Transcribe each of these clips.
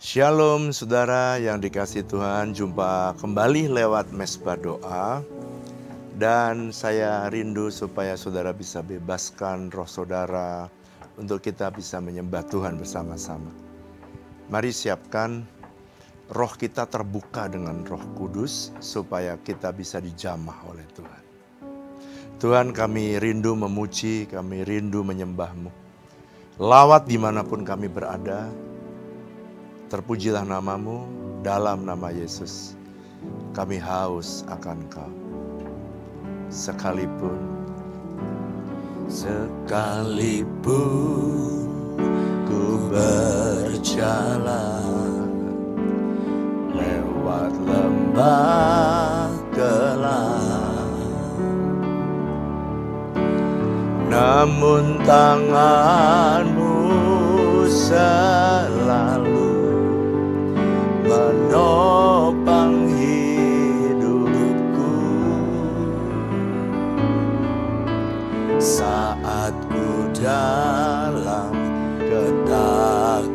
Shalom saudara yang dikasihi Tuhan, jumpa kembali lewat Mesbah Doa. Dan saya rindu supaya saudara bisa bebaskan roh saudara untuk kita bisa menyembah Tuhan bersama-sama. Mari siapkan roh kita terbuka dengan Roh Kudus supaya kita bisa dijamah oleh Tuhan. Tuhan, kami rindu memuji, kami rindu menyembah-Mu. Lawat dimanapun kami berada, terpujilah nama-Mu, dalam nama Yesus. Kami haus akan Kau. Sekalipun ku berjalan lewat lembah gelap, namun tangan-Mu selalu menopang hidupku. Saat ku dalam ketakutan,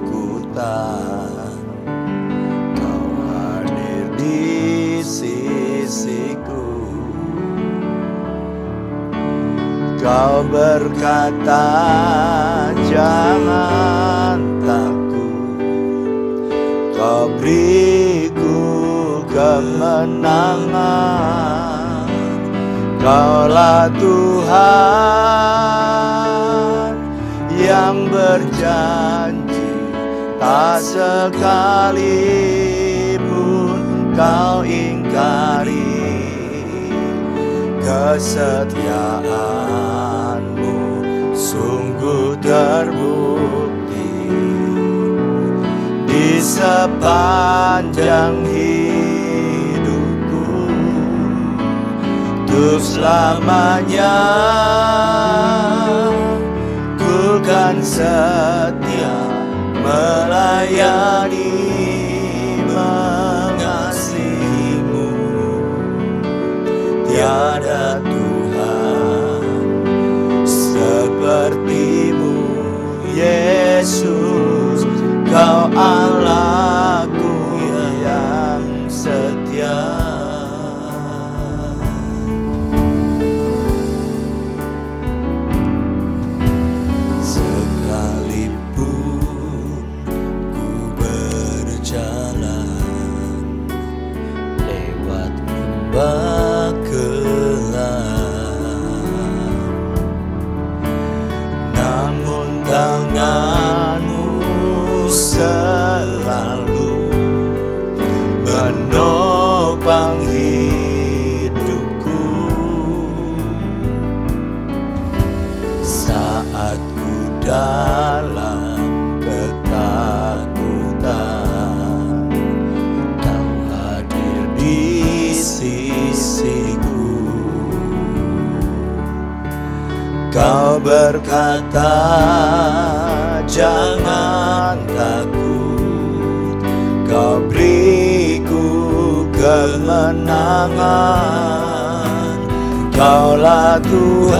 Kau hadir di sisiku. Kau berkata, jangan takut, Kau beriku kemenangan. Kaulah Tuhan yang berjanji, tak sekalipun Kau ingkari. Kesetiaan-Mu sungguh terbukti di sepanjang hidupku. Untuk selamanya ku kan setia melayani, mengasihi-Mu. Tiada Tuhan seperti-Mu, Yesus. Kau Allahku yang setia. Sekalipun ku berjalan lewat lembah gelap, namun tangan-Mu selalu menopang hidupku. Saat ku dalam ketakutan, Kau hadir di sisiku. Kau berkata, jangan takut, Kau beriku kemenangan. Kaulah Tuhan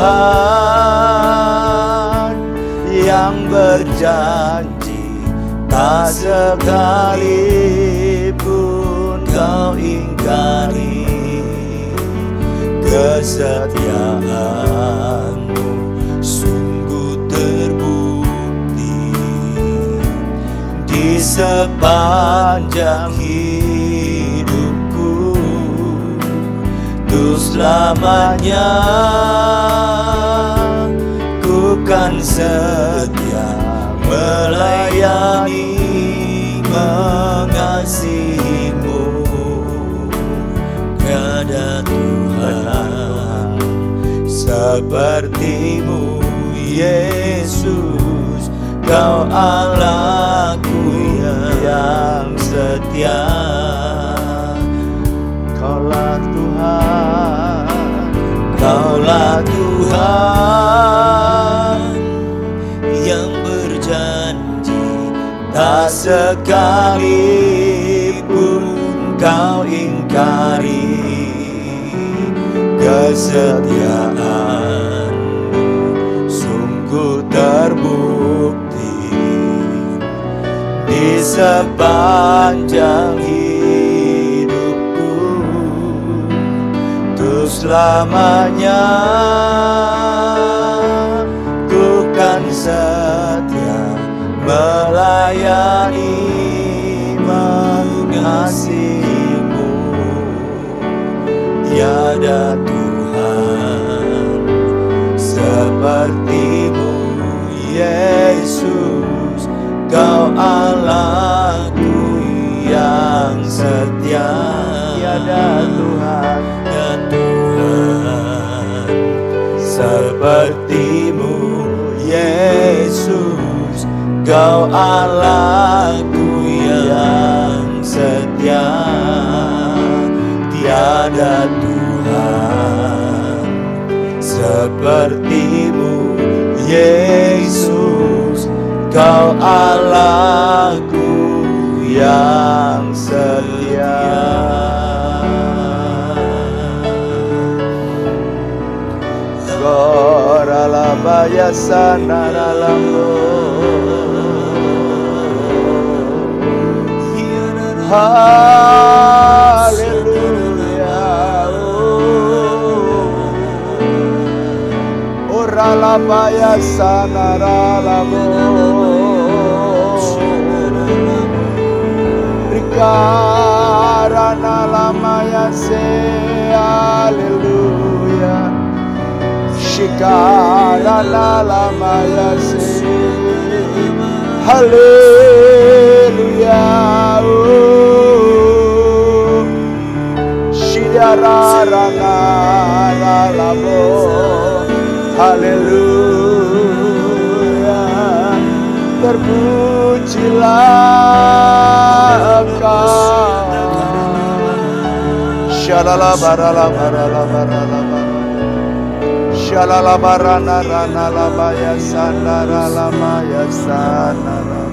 yang berjanji, tak sekalipun Kau ingkari. Kesetiaan-Mu sungguh terbukti di sepanjang hidupku. Untuk selamanya ku kan setia melayani, mengasihi-Mu. Tiada Tuhan seperti-Mu, Yesus. Kau Allahku yang setia. Kaulah Tuhan, Kaulah Tuhan yang berjanji, tak sekalipun Kau ingkari. Kesetiaan-Mu sungguh terbukti di sepanjang hidupku, untuk selamanya ku kan setia melayani, mengasihimu. Tiada Tuhan sepertimu, Yesus. Kau Allahku yang setia. Tiada Tuhan, tiada Tuhan sepertimu, Yesus. Kau Allahku yang setia. Tiada Tuhan sepertimu, Yesus. Kau Allahku yang setia. Goralabaya sanaralambo, haleluya. Oralabaya sanaralambo, Rikarana lamaya se, haleluya. Shikarana lamaya se, haleluya. Shidararana lalabo, haleluya. Terpujilah Engkau. Shalala barala barala barala barala, shalala barana rana labaya sanara lamaya sanara.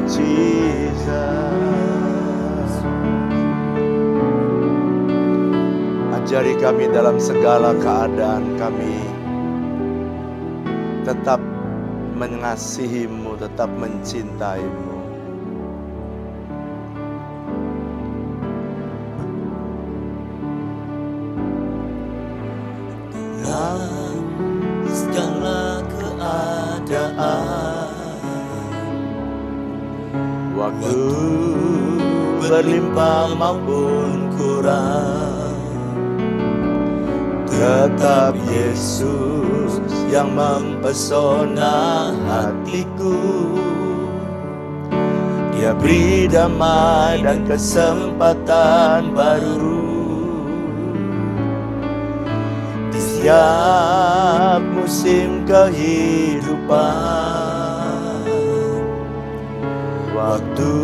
Jesus, ajari kami dalam segala keadaan kami tetap mengasihimu, tetap mencintaimu. Dalam segala keadaan, waktu berlimpah maupun kurang, tetap Yesus yang mempesona hatiku. Dia beri damai dan kesempatan baru di setiap musim kehidupan. Waktu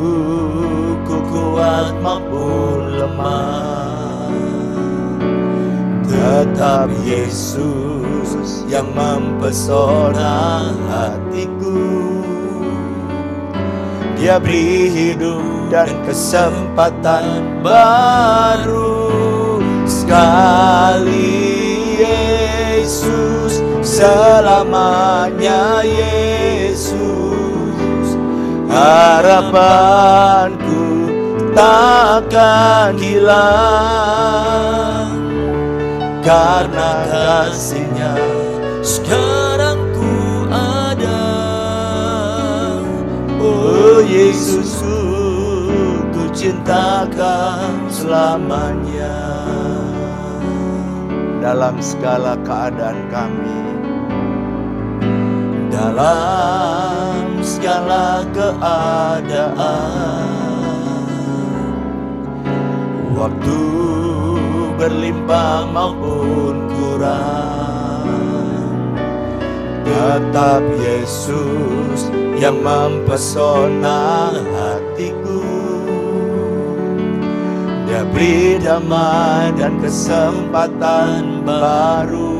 ku kuat maupun lemah, tetap Yesus yang mempesona hatiku. Dia beri hidup dan kesempatan baru sekali. Yesus selamanya, Yesus harapanku takkan hilang. Karena kasih-Nya sekarang ku ada. Oh Yesusku, ku cintakan selamanya. Dalam segala keadaan kami, dalam segala keadaan, waktu berlimpah maupun kurang, tetap Yesus yang mempesona hatiku. Dia beri damai dan kesempatan baru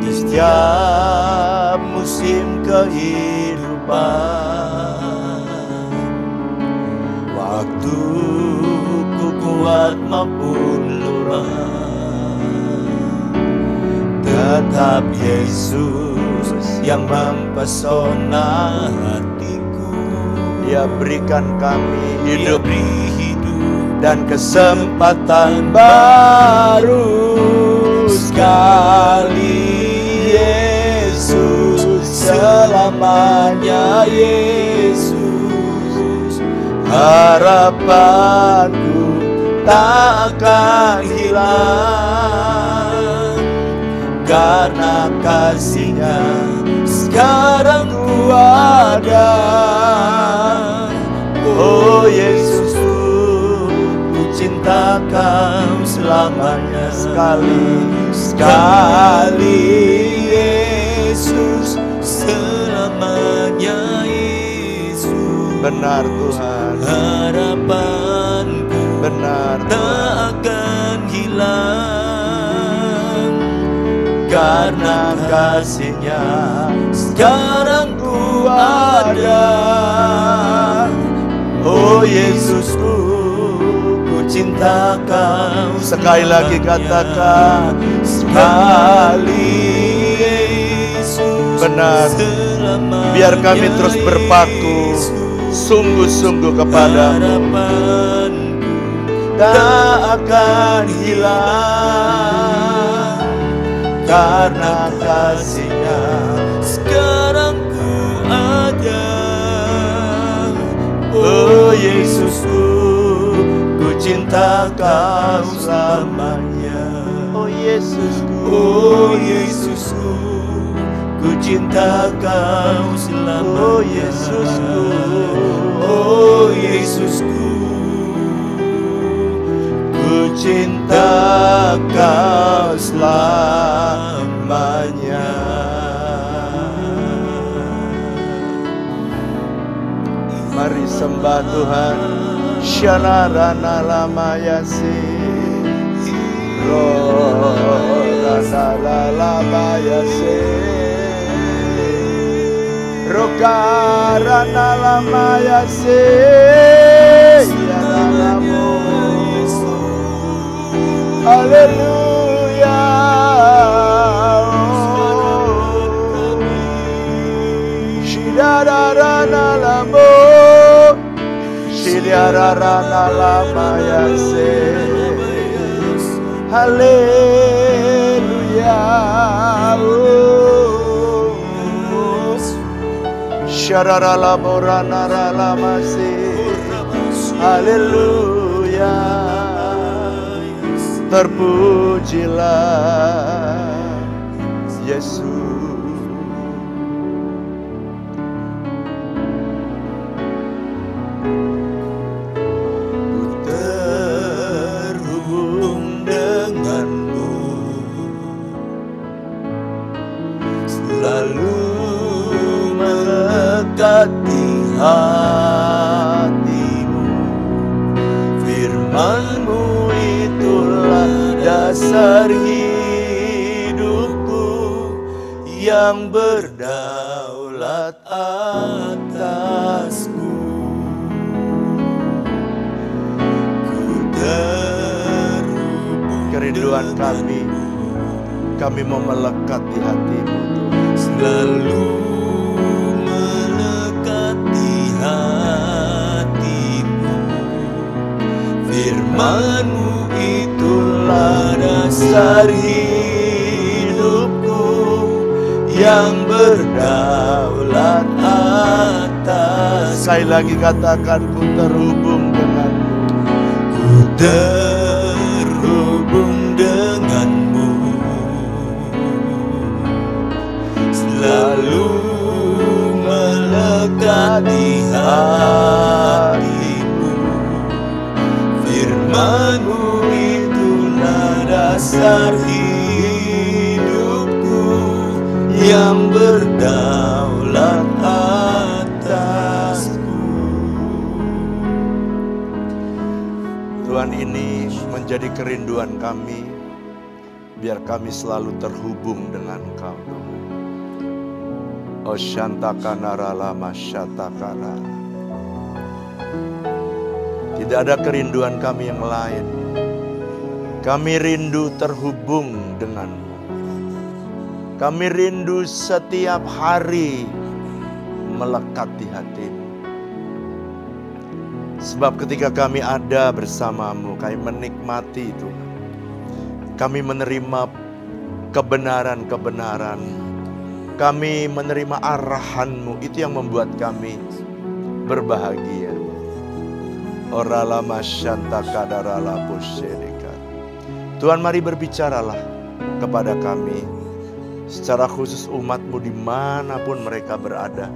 di setiap musim kehidupan. Waktu ku kuat maupun lemah, tetap Yesus yang mempesona hatiku. Dia berikan kami Dia hidup beri dan kesempatan baru sekali. Yesus, selamanya Yesus, harapanku tak akan hilang, karena kasih-Nya sekarang ku ada. Oh Yesusku, ku cinta Kau selamanya. Sekali Yesus, selamanya Yesus. Benar Tuhan, Harapanku benar tak akan hilang, karena kasih-Nya sekarang ku ada. Oh Yesusku, ku cinta Kau. Sekali lagi katakan, sekali Yesus, benar. selamanya Biar kami terus berpaku sungguh-sungguh kepadamu. harapanku tak akan hilang, karena kasih-Nya sekarang ku ada. Oh Yesusku, ku cinta Kau selamanya. Oh Yesusku, Oh Yesusku, ku cinta Kau selamanya. Oh Yesusku, Oh Yesusku, ku cinta Kau selamanya. mari sembah Tuhan. Shanarana lama yasi, Rorana lama yasi, Rokarana lama yasi, Yanaramu. Haleluya. Shidararana lamo, Shidararana lama yase. Haleluya. Shararala borana lama se. Haleluya. Terpujilah Yesus. Ku terhubung denganmu, selalu mendekati hatimu. Firman-Mu itulah dasar hidupku, yang berdaulat atasku. Ku terhubung Kerinduan kami mau melekat di hatimu. selalu melekati hatimu. Firman-Mu itulah dasar hidupku, yang berdaulat atas. Sekali lagi katakan, ku terhubung denganmu. Ku terhubung denganmu, selalu melekat di hatimu. Firman-Mu itulah dasar hidupku, yang berdaulat atasku. Tuhan, ini menjadi kerinduan kami, biar kami selalu terhubung dengan Engkau, Tuhan. Oh shantakana lama syatakana. Tidak ada kerinduan kami yang lain. Kami rindu terhubung denganmu. Kami rindu setiap hari melekat di hati-Mu. Sebab ketika kami ada bersama-Mu, kami menikmati Tuhan. Kami menerima kebenaran-kebenaran. Kami menerima arahan-Mu. Itu yang membuat kami berbahagia. Orala masyanta kadarala posyedeka. Tuhan, mari berbicaralah kepada kami, secara khusus umat-Mu dimanapun mereka berada,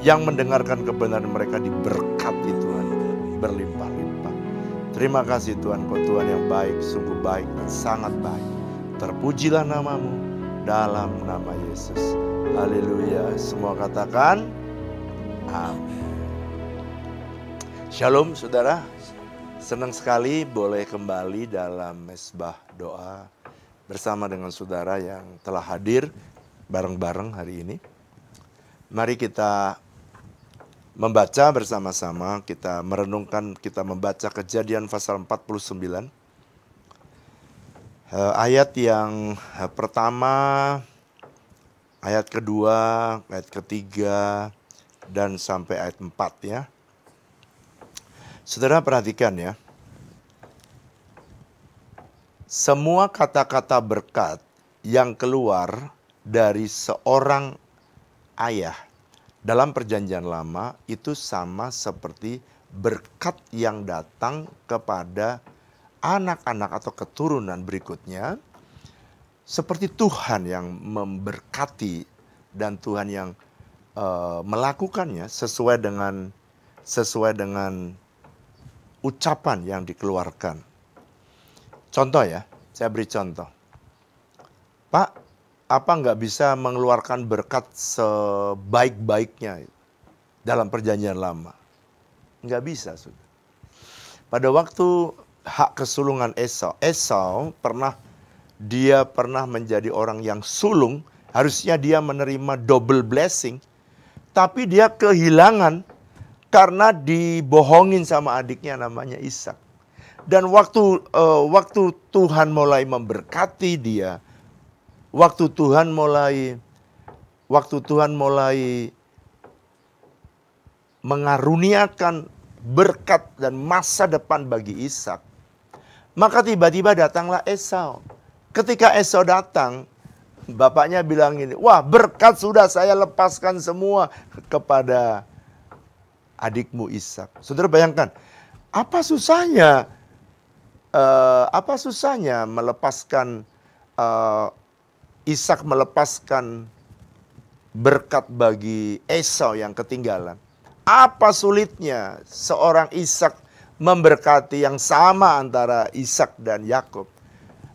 yang mendengarkan kebenaran mereka diberkati Tuhan berlimpah-limpah. Terima kasih Tuhan, Kau Tuhan yang baik, sungguh baik dan sangat baik. Terpujilah nama-Mu dalam nama Yesus. Haleluya. Semua katakan amin. Shalom saudara. Senang sekali boleh kembali dalam mesbah doa bersama dengan saudara yang telah hadir bareng-bareng hari ini. Mari kita membaca bersama-sama, kita merenungkan, kita membaca Kejadian pasal 49. Ayat yang pertama, ayat kedua, ayat ketiga, dan sampai ayat 4 ya. Saudara perhatikan ya. Semua kata-kata berkat yang keluar dari seorang ayah dalam perjanjian lama itu sama seperti berkat yang datang kepada anak-anak atau keturunan berikutnya. Seperti Tuhan yang memberkati dan Tuhan yang melakukannya sesuai dengan ucapan yang dikeluarkan. Contoh ya, saya beri contoh. Pak, apa nggak bisa mengeluarkan berkat sebaik-baiknya dalam perjanjian lama? Nggak bisa, sudah. Pada waktu hak kesulungan Esau pernah menjadi orang yang sulung, harusnya dia menerima double blessing, tapi dia kehilangan karena dibohongin sama adiknya namanya Ishak. Dan waktu Tuhan mulai memberkati dia, waktu Tuhan mulai mengaruniakan berkat dan masa depan bagi Ishak, maka tiba-tiba datanglah Esau. Ketika Esau datang, bapaknya bilang ini, wah berkat sudah saya lepaskan semua kepada adikmu Ishak. Saudara bayangkan, apa susahnya melepaskan Ishak melepaskan berkat bagi Esau yang ketinggalan. Apa sulitnya seorang Ishak memberkati yang sama antara Ishak dan Yakub?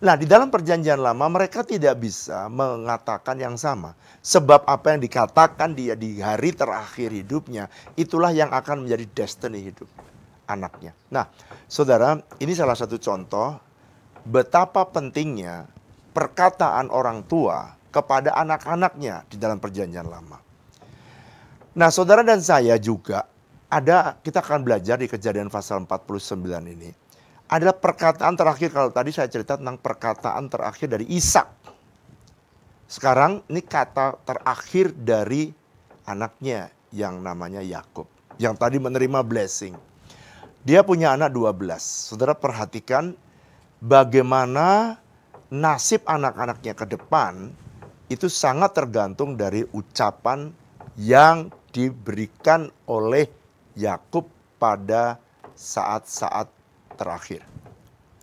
Nah, di dalam perjanjian lama mereka tidak bisa mengatakan yang sama. Sebab apa yang dikatakan dia di hari terakhir hidupnya, itulah yang akan menjadi destiny hidup anaknya. Nah, saudara, ini salah satu contoh betapa pentingnya perkataan orang tua kepada anak-anaknya di dalam perjanjian lama. Nah, saudara dan saya juga kita akan belajar di Kejadian pasal 49 ini. Adalah perkataan terakhir, kalau tadi saya cerita tentang perkataan terakhir dari Ishak. Sekarang ini kata terakhir dari anaknya yang namanya Yakub, yang tadi menerima blessing. Dia punya anak 12. Saudara perhatikan bagaimana nasib anak-anaknya ke depan itu sangat tergantung dari ucapan yang diberikan oleh Yakub pada saat-saat terakhir.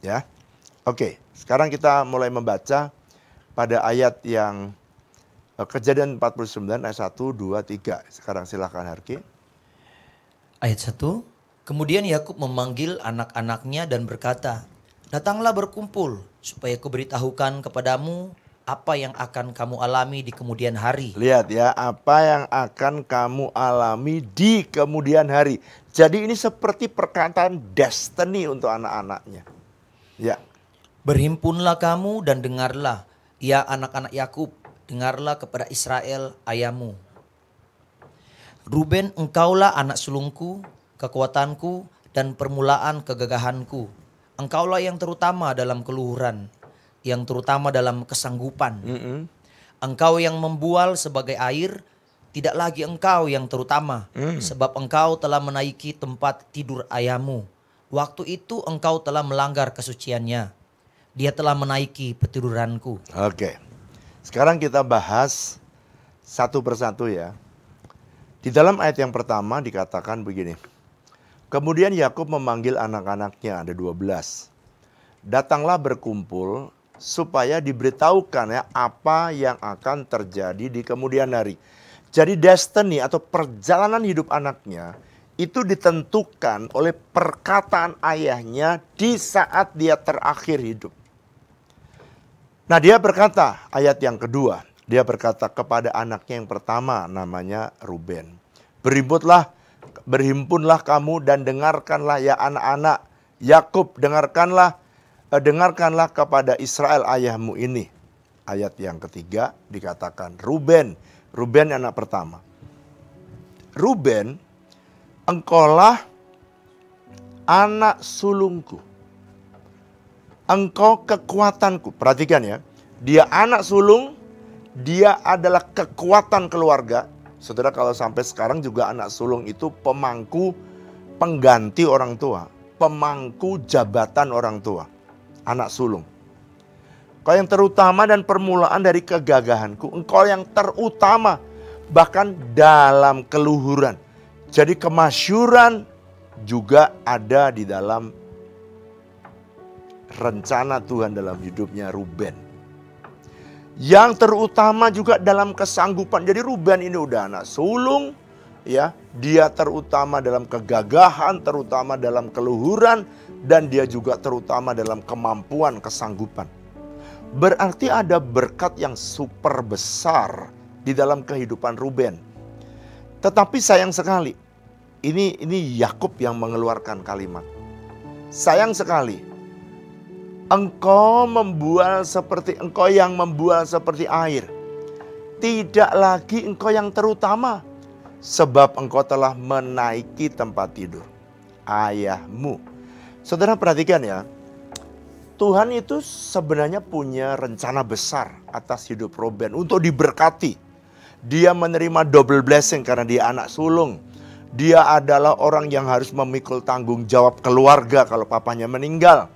Ya. Oke, sekarang kita mulai membaca pada ayat yang Kejadian 49 ayat 1, 2, 3. Sekarang silakan Harki. Ayat 1. Kemudian Yakub memanggil anak-anaknya dan berkata, datanglah berkumpul supaya kuberitahukan kepadamu apa yang akan kamu alami di kemudian hari. Lihat ya, apa yang akan kamu alami di kemudian hari. Jadi ini seperti perkataan destiny untuk anak-anaknya. Ya. Berhimpunlah kamu dan dengarlah, ya anak-anak Yakub, dengarlah kepada Israel ayahmu. Ruben, engkaulah anak sulungku, kekuatanku, dan permulaan kegagahanku. Engkaulah yang terutama dalam keluhuran, yang terutama dalam kesanggupan. Engkau yang membual sebagai air, tidak lagi engkau yang terutama, sebab engkau telah menaiki tempat tidur ayahmu. Waktu itu engkau telah melanggar kesuciannya. Dia telah menaiki petiduranku. Oke. Sekarang kita bahas satu persatu ya. Di dalam ayat yang pertama dikatakan begini. Kemudian Yakub memanggil anak-anaknya, ada 12. Datanglah berkumpul supaya diberitahukan ya apa yang akan terjadi di kemudian hari. Jadi destiny atau perjalanan hidup anaknya itu ditentukan oleh perkataan ayahnya di saat dia terakhir hidup. Nah, dia berkata, ayat yang kedua, dia berkata kepada anaknya yang pertama, namanya Ruben. Berhimpunlah kamu dan dengarkanlah ya anak-anak Yakub, dengarkanlah kepada Israel ayahmu ini. Ayat yang ketiga dikatakan Ruben anak pertama. Ruben, engkaulah anak sulungku. Engkau kekuatanku. Perhatikan ya. Dia anak sulung, dia adalah kekuatan keluarga. Saudara, kalau sampai sekarang juga anak sulung itu pemangku pengganti orang tua. Pemangku jabatan orang tua. Anak sulung. Engkau yang terutama dan permulaan dari kegagahanku. Engkau yang terutama bahkan dalam keluhuran. Jadi kemasyuran juga ada di dalam rencana Tuhan dalam hidupnya Ruben. Yang terutama juga dalam kesanggupan. Jadi Ruben ini udah anak sulung, ya. Dia terutama dalam kegagahan, terutama dalam keluhuran, dan dia juga terutama dalam kemampuan, kesanggupan. Berarti ada berkat yang super besar di dalam kehidupan Ruben. Tetapi sayang sekali, ini Yakub yang mengeluarkan kalimat. Sayang sekali. Engkau yang membual seperti air. Tidak lagi engkau yang terutama. Sebab engkau telah menaiki tempat tidur ayahmu. Saudara perhatikan ya. Tuhan itu sebenarnya punya rencana besar atas hidup Ruben untuk diberkati. Dia menerima double blessing karena dia anak sulung. Dia adalah orang yang harus memikul tanggung jawab keluarga kalau papanya meninggal.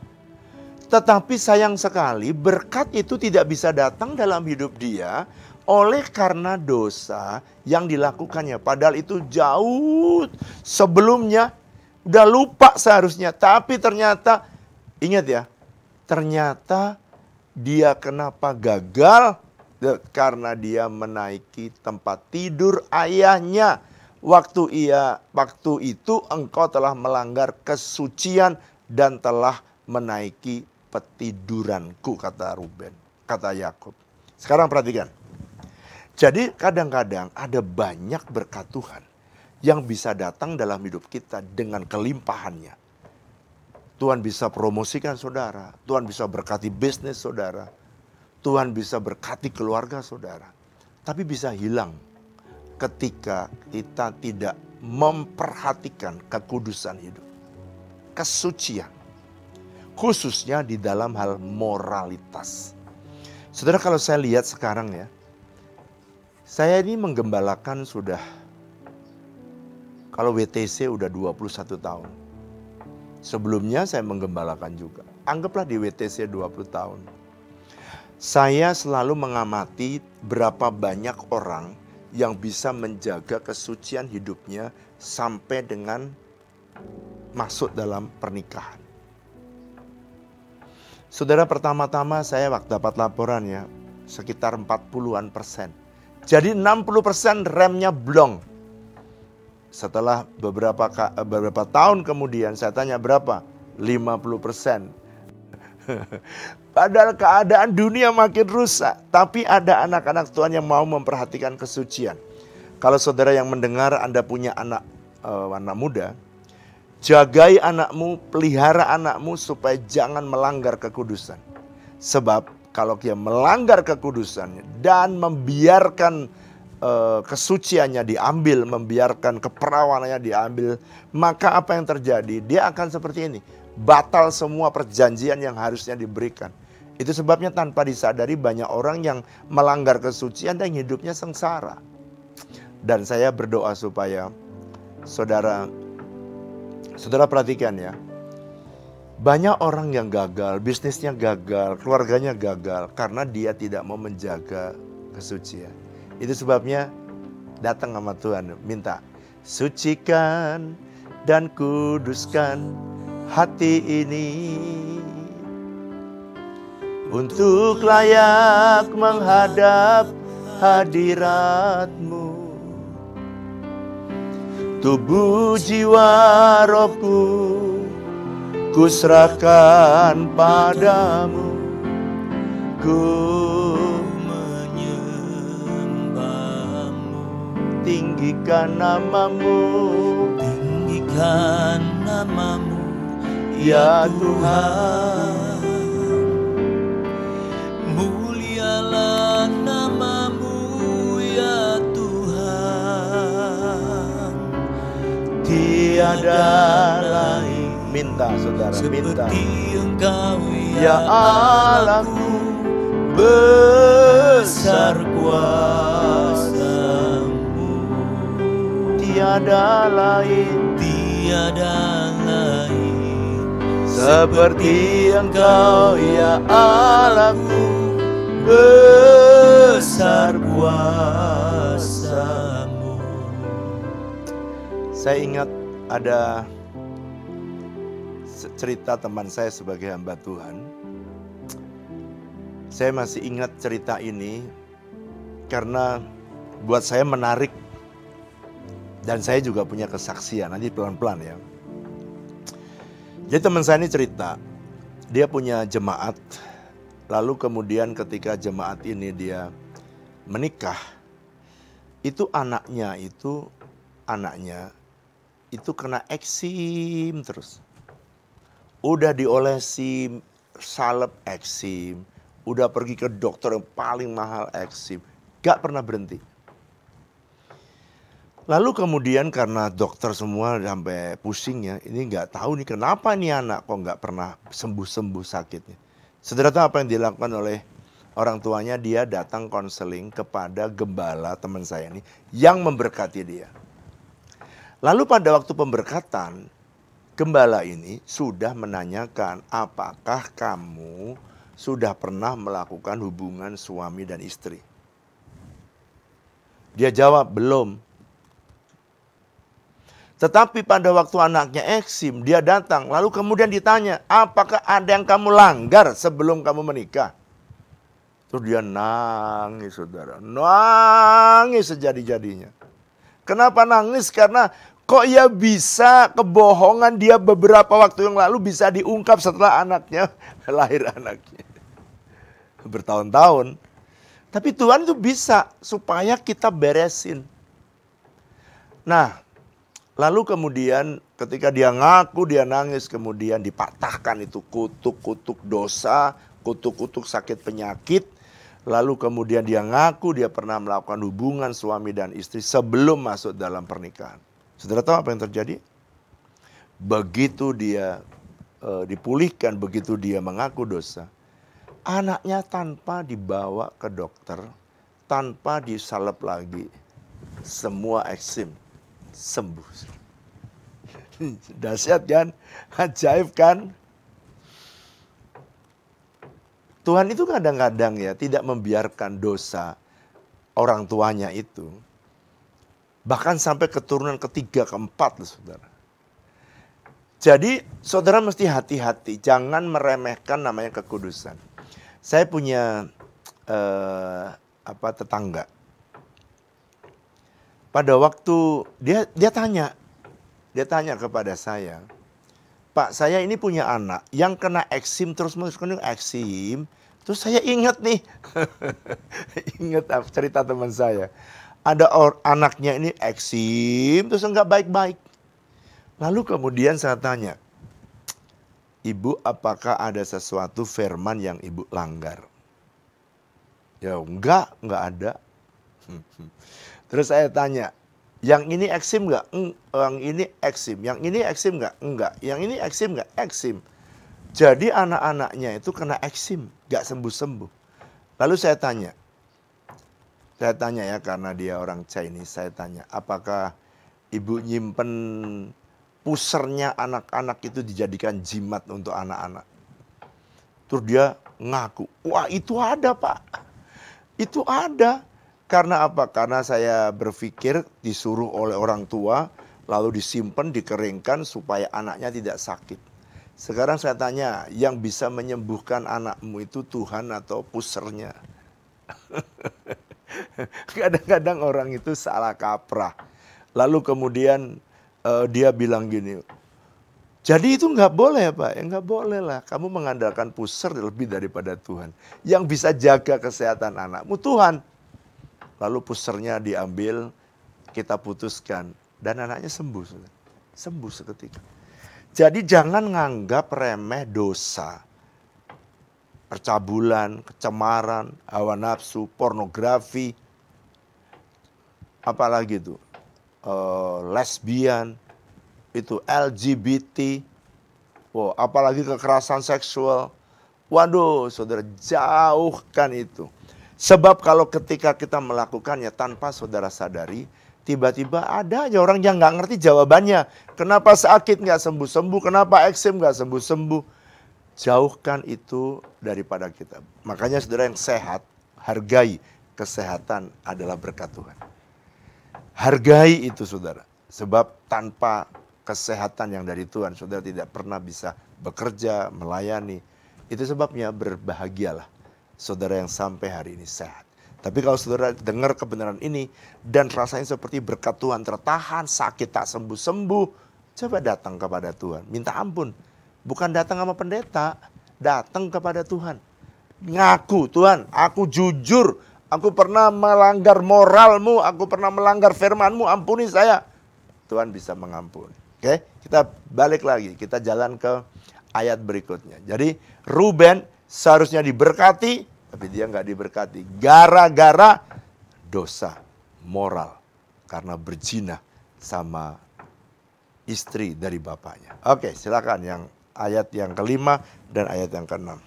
Tetapi sayang sekali berkat itu tidak bisa datang dalam hidup dia oleh karena dosa yang dilakukannya. Padahal itu jauh sebelumnya, udah lupa seharusnya. Tapi ternyata, ingat ya, ternyata dia kenapa gagal? Karena dia menaiki tempat tidur ayahnya. Waktu itu engkau telah melanggar kesucian dan telah menaiki petiduranku, kata Ruben, kata Yakub. Sekarang perhatikan. Jadi kadang-kadang ada banyak berkat Tuhan yang bisa datang dalam hidup kita dengan kelimpahannya. Tuhan bisa promosikan saudara, Tuhan bisa berkati bisnis saudara, Tuhan bisa berkati keluarga saudara. Tapi bisa hilang ketika kita tidak memperhatikan kekudusan hidup, kesucian. Khususnya di dalam hal moralitas. Saudara, kalau saya lihat sekarang ya, saya ini menggembalakan sudah, kalau WTC udah 21 tahun. Sebelumnya saya menggembalakan juga. Anggaplah di WTC 20 tahun. Saya selalu mengamati berapa banyak orang yang bisa menjaga kesucian hidupnya sampai dengan masuk dalam pernikahan. Saudara, pertama-tama saya waktu dapat laporan ya, sekitar 40-an%. Jadi 60% remnya blong. Setelah beberapa tahun kemudian saya tanya berapa? 50%. Padahal keadaan dunia makin rusak. Tapi ada anak-anak Tuhan yang mau memperhatikan kesucian. Kalau saudara yang mendengar Anda punya anak muda, jagai anakmu, pelihara anakmu supaya jangan melanggar kekudusan. Sebab kalau dia melanggar kekudusannya dan membiarkan kesuciannya diambil, membiarkan keperawanannya diambil, maka apa yang terjadi? Dia akan seperti ini. Batal semua perjanjian yang harusnya diberikan. Itu sebabnya tanpa disadari banyak orang yang melanggar kesucian dan hidupnya sengsara. Dan saya berdoa supaya saudara perhatikan ya. Banyak orang yang gagal, bisnisnya gagal, keluarganya gagal karena dia tidak mau menjaga kesucian. Itu sebabnya datang sama Tuhan, minta, sucikan dan kuduskan hati ini untuk layak menghadap hadirat-Mu. Tubuh jiwa rohku kuserahkan padamu, ku menyembah-Mu, tinggikan nama-Mu, Tinggikan nama-Mu, ya Tuhan. Mulialah nama-Mu, ya Tuhan. Tiada lain. Minta saudara, minta. Seperti Engkau, Ya Allahku, besar kuasa-Mu. Tiada lain, tiada lain seperti Engkau, ya Allahku, besar kuasa-Mu. Saya ingat ada cerita teman saya sebagai hamba Tuhan. Saya masih ingat cerita ini karena buat saya menarik dan saya juga punya kesaksian. Nanti pelan-pelan ya. Jadi teman saya ini cerita, dia punya jemaat, lalu kemudian ketika jemaat ini dia menikah, itu anaknya kena eksim terus. Udah diolesi salep eksim, udah pergi ke dokter yang paling mahal eksim, gak pernah berhenti. Lalu kemudian karena dokter semua sampai pusing ya, ini gak tahu nih kenapa nih anak kok gak pernah sembuh-sembuh sakitnya. Saudara tahu apa yang dilakukan oleh orang tuanya? Dia datang konseling kepada gembala teman saya ini yang memberkati dia. Lalu pada waktu pemberkatan, gembala ini sudah menanyakan, apakah kamu sudah pernah melakukan hubungan suami dan istri? Dia jawab, belum. Tetapi pada waktu anaknya eksim, dia datang. Lalu kemudian ditanya, apakah ada yang kamu langgar sebelum kamu menikah? Terus dia nangis, saudara. Nangis sejadi-jadinya. Kenapa nangis? Karena kok ya bisa kebohongan dia beberapa waktu yang lalu bisa diungkap setelah anaknya lahir anaknya. Bertahun-tahun. Tapi Tuhan itu bisa supaya kita beresin. Nah, lalu kemudian ketika dia ngaku, dia nangis, kemudian dipatahkan itu kutuk-kutuk dosa, kutuk-kutuk sakit penyakit. Lalu kemudian dia ngaku dia pernah melakukan hubungan suami dan istri sebelum masuk dalam pernikahan. Saudara tahu apa yang terjadi? Begitu dia dipulihkan, begitu dia mengaku dosa, anaknya tanpa dibawa ke dokter, tanpa disalep lagi, semua eksim sembuh. Dahsyat kan? Ajaib kan? Tuhan itu kadang-kadang ya tidak membiarkan dosa orang tuanya itu. Bahkan sampai keturunan ketiga, keempat loh saudara. Jadi saudara mesti hati-hati, jangan meremehkan namanya kekudusan. Saya punya tetangga. Pada waktu dia tanya kepada saya, Pak, saya ini punya anak yang kena eksim terus-menerus eksim. Terus saya ingat nih, ingat cerita teman saya. Ada anaknya ini eksim terus enggak baik-baik. Lalu kemudian saya tanya, Ibu, apakah ada sesuatu firman yang Ibu langgar? Ya enggak ada. Terus saya tanya, yang ini eksim enggak? Yang ini eksim. Yang ini eksim enggak? Enggak. Yang ini eksim enggak? Eksim. Jadi anak-anaknya itu kena eksim, gak sembuh-sembuh. Lalu saya tanya ya karena dia orang Chinese, saya tanya, apakah ibu nyimpen pusernya anak-anak itu dijadikan jimat untuk anak-anak? Terus dia ngaku, wah itu ada Pak, itu ada. Karena apa? Karena saya berpikir disuruh oleh orang tua, lalu disimpan, dikeringkan supaya anaknya tidak sakit. Sekarang saya tanya, yang bisa menyembuhkan anakmu itu Tuhan atau pusernya? Kadang-kadang orang itu salah kaprah. Lalu kemudian dia bilang gini, jadi itu nggak boleh Pak, ya nggak boleh lah. Kamu mengandalkan puser lebih daripada Tuhan. Yang bisa jaga kesehatan anakmu Tuhan. Lalu pusernya diambil, kita putuskan, dan anaknya sembuh. Sembuh seketika. Jadi jangan nganggap remeh dosa. Percabulan, kecemaran, hawa nafsu, pornografi, apalagi itu, lesbian, itu LGBT, apalagi kekerasan seksual. Waduh, saudara, jauhkan itu. Sebab kalau ketika kita melakukannya tanpa saudara sadari, tiba-tiba ada aja orang yang nggak ngerti jawabannya. Kenapa sakit nggak sembuh-sembuh? Kenapa eksim nggak sembuh-sembuh? Jauhkan itu daripada kita. Makanya saudara yang sehat, hargai kesehatan adalah berkat Tuhan. Hargai itu saudara. Sebab tanpa kesehatan yang dari Tuhan, saudara tidak pernah bisa bekerja, melayani. Itu sebabnya berbahagialah saudara yang sampai hari ini sehat. Tapi kalau saudara dengar kebenaran ini dan rasanya seperti berkat Tuhan tertahan, sakit tak sembuh-sembuh, coba datang kepada Tuhan, minta ampun. Bukan datang sama pendeta, datang kepada Tuhan. Ngaku, Tuhan, aku jujur, aku pernah melanggar moralmu, aku pernah melanggar firmanmu, ampuni saya. Tuhan bisa mengampuni. Oke, kita balik lagi, kita jalan ke ayat berikutnya. Jadi Ruben seharusnya diberkati, tapi dia nggak diberkati gara-gara dosa moral karena berzina sama istri dari bapaknya. Oke, silakan yang ayat yang kelima dan ayat yang keenam.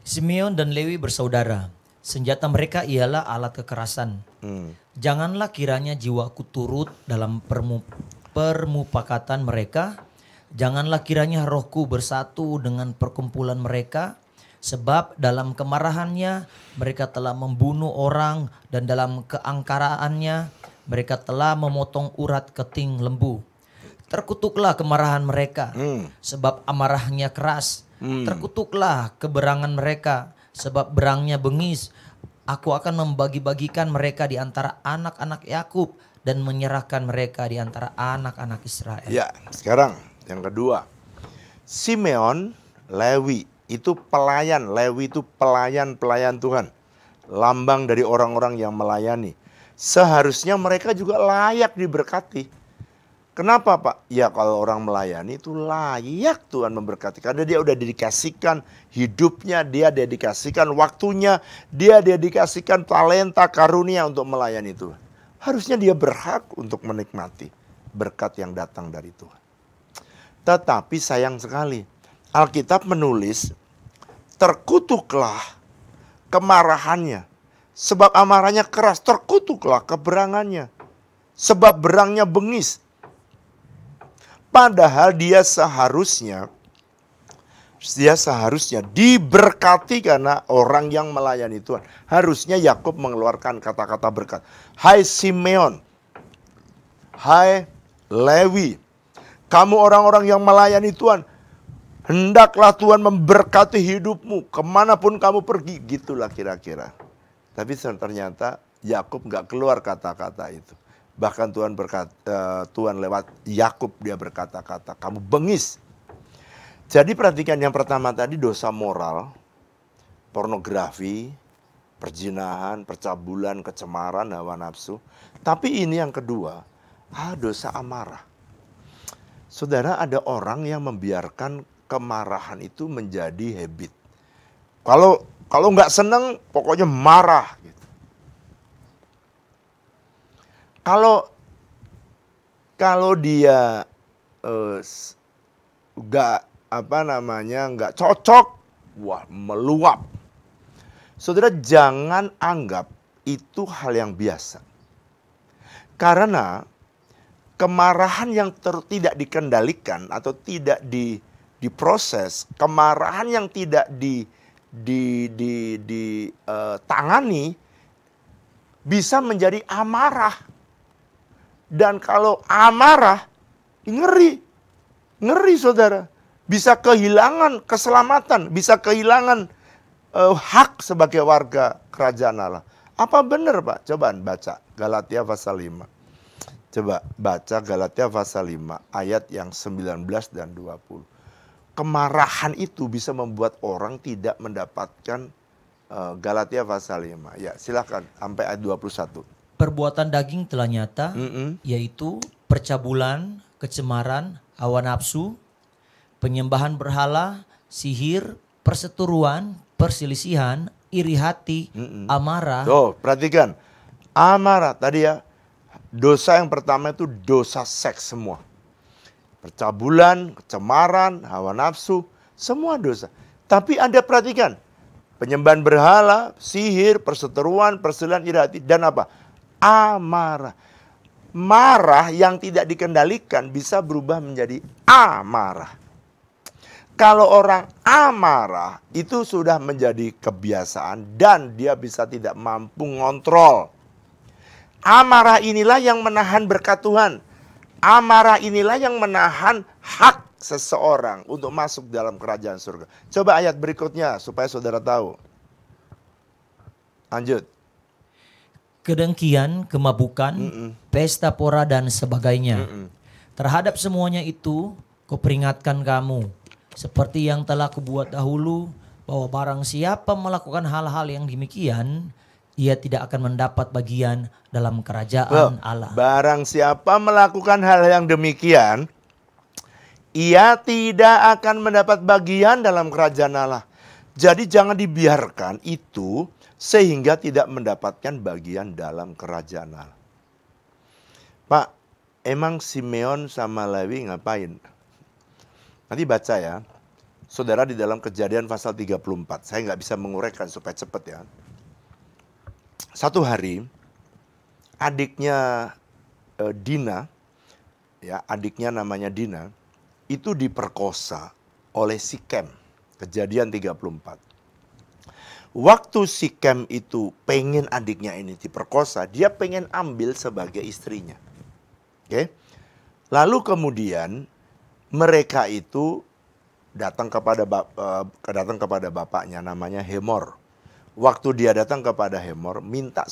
Simeon dan Lewi bersaudara. Senjata mereka ialah alat kekerasan. Janganlah kiranya jiwaku turut dalam permupakatan mereka. Janganlah kiranya rohku bersatu dengan perkumpulan mereka. Sebab dalam kemarahannya mereka telah membunuh orang dan dalam keangkaraannya mereka telah memotong urat keting lembu. Terkutuklah kemarahan mereka sebab amarahnya keras. Terkutuklah keberangan mereka sebab berangnya bengis. Aku akan membagi-bagikan mereka di antara anak-anak Yakub dan menyerahkan mereka di antara anak-anak Israel. Ya, sekarang yang kedua. Simeon, Lewi. Itu pelayan, Lewi itu pelayan-pelayan Tuhan. Lambang dari orang-orang yang melayani. Seharusnya mereka juga layak diberkati. Kenapa Pak? Ya kalau orang melayani itu layak Tuhan memberkati. Karena dia udah dedikasikan hidupnya, dia dedikasikan waktunya, dia dedikasikan talenta karunia untuk melayani Tuhan. Harusnya dia berhak untuk menikmati berkat yang datang dari Tuhan. Tetapi sayang sekali, Alkitab menulis, terkutuklah kemarahannya. Sebab amarahnya keras, terkutuklah keberangannya. Sebab berangnya bengis. Padahal dia seharusnya diberkati karena orang yang melayani Tuhan. Harusnya Yakub mengeluarkan kata-kata berkat. Hai Simeon, hai Lewi, kamu orang-orang yang melayani Tuhan, hendaklah Tuhan memberkati hidupmu kemanapun kamu pergi. Gitulah kira-kira. Tapi ternyata Yakub gak keluar kata-kata itu. Bahkan Tuhan berkata, Tuhan lewat Yakub dia berkata-kata, kamu bengis. Jadi perhatikan yang pertama tadi dosa moral, pornografi, perzinahan, percabulan, kecemaran, hawa nafsu. Tapi ini yang kedua, dosa amarah. Saudara, ada orang yang membiarkan kemarahan itu menjadi habit. Kalau nggak senang, pokoknya marah. Gitu. Kalau dia nggak nggak cocok, wah meluap. Saudara jangan anggap itu hal yang biasa. Karena kemarahan yang tidak dikendalikan atau tidak diproses, kemarahan yang tidak ditangani bisa menjadi amarah. Dan kalau amarah, ngeri saudara. Bisa kehilangan keselamatan, bisa kehilangan hak sebagai warga kerajaan Allah. Apa benar Pak? Coba baca Galatia pasal 5. Coba baca Galatia pasal 5 ayat yang 19 dan 20. Kemarahan itu bisa membuat orang tidak mendapatkan Galatia pasal 5. Ya, silakan sampai ayat 21. Perbuatan daging telah nyata, yaitu percabulan, kecemaran, hawa nafsu, penyembahan berhala, sihir, perseteruan, perselisihan, iri hati, amarah. Tuh, perhatikan. Amarah tadi ya. Dosa yang pertama itu dosa seks semua. Percabulan, kecemaran, hawa nafsu, semua dosa. Tapi Anda perhatikan. Penyembahan berhala, sihir, perseteruan, perselisihan, iri hati, dan apa? Amarah. Marah yang tidak dikendalikan bisa berubah menjadi amarah. Kalau orang amarah itu sudah menjadi kebiasaan dan dia bisa tidak mampu ngontrol. Amarah inilah yang menahan berkat Tuhan. Amarah inilah yang menahan hak seseorang untuk masuk dalam kerajaan surga. Coba ayat berikutnya supaya saudara tahu. Lanjut. Kedengkian, kemabukan, pesta pora dan sebagainya. Terhadap semuanya itu, kuperingatkan kamu. Seperti yang telah kubuat dahulu, bahwa barang siapa melakukan hal-hal yang demikian, ia tidak akan mendapat bagian dalam kerajaan Allah. Barang siapa melakukan hal yang demikian, ia tidak akan mendapat bagian dalam kerajaan Allah. Jadi jangan dibiarkan itu sehingga tidak mendapatkan bagian dalam kerajaan Allah. Pak, emang Simeon sama Lewi ngapain? Nanti baca ya, saudara di dalam Kejadian pasal 34. Saya nggak bisa menguraikan supaya cepat ya. Satu hari, adiknya Dina, ya adiknya namanya Dina, itu diperkosa oleh Sikem. Kejadian 34. Waktu Sikem itu pengen adiknya ini diperkosa, dia pengen ambil sebagai istrinya. Oke? Lalu kemudian mereka itu datang kepada bapaknya namanya Hemor. Waktu dia datang kepada Hemor, minta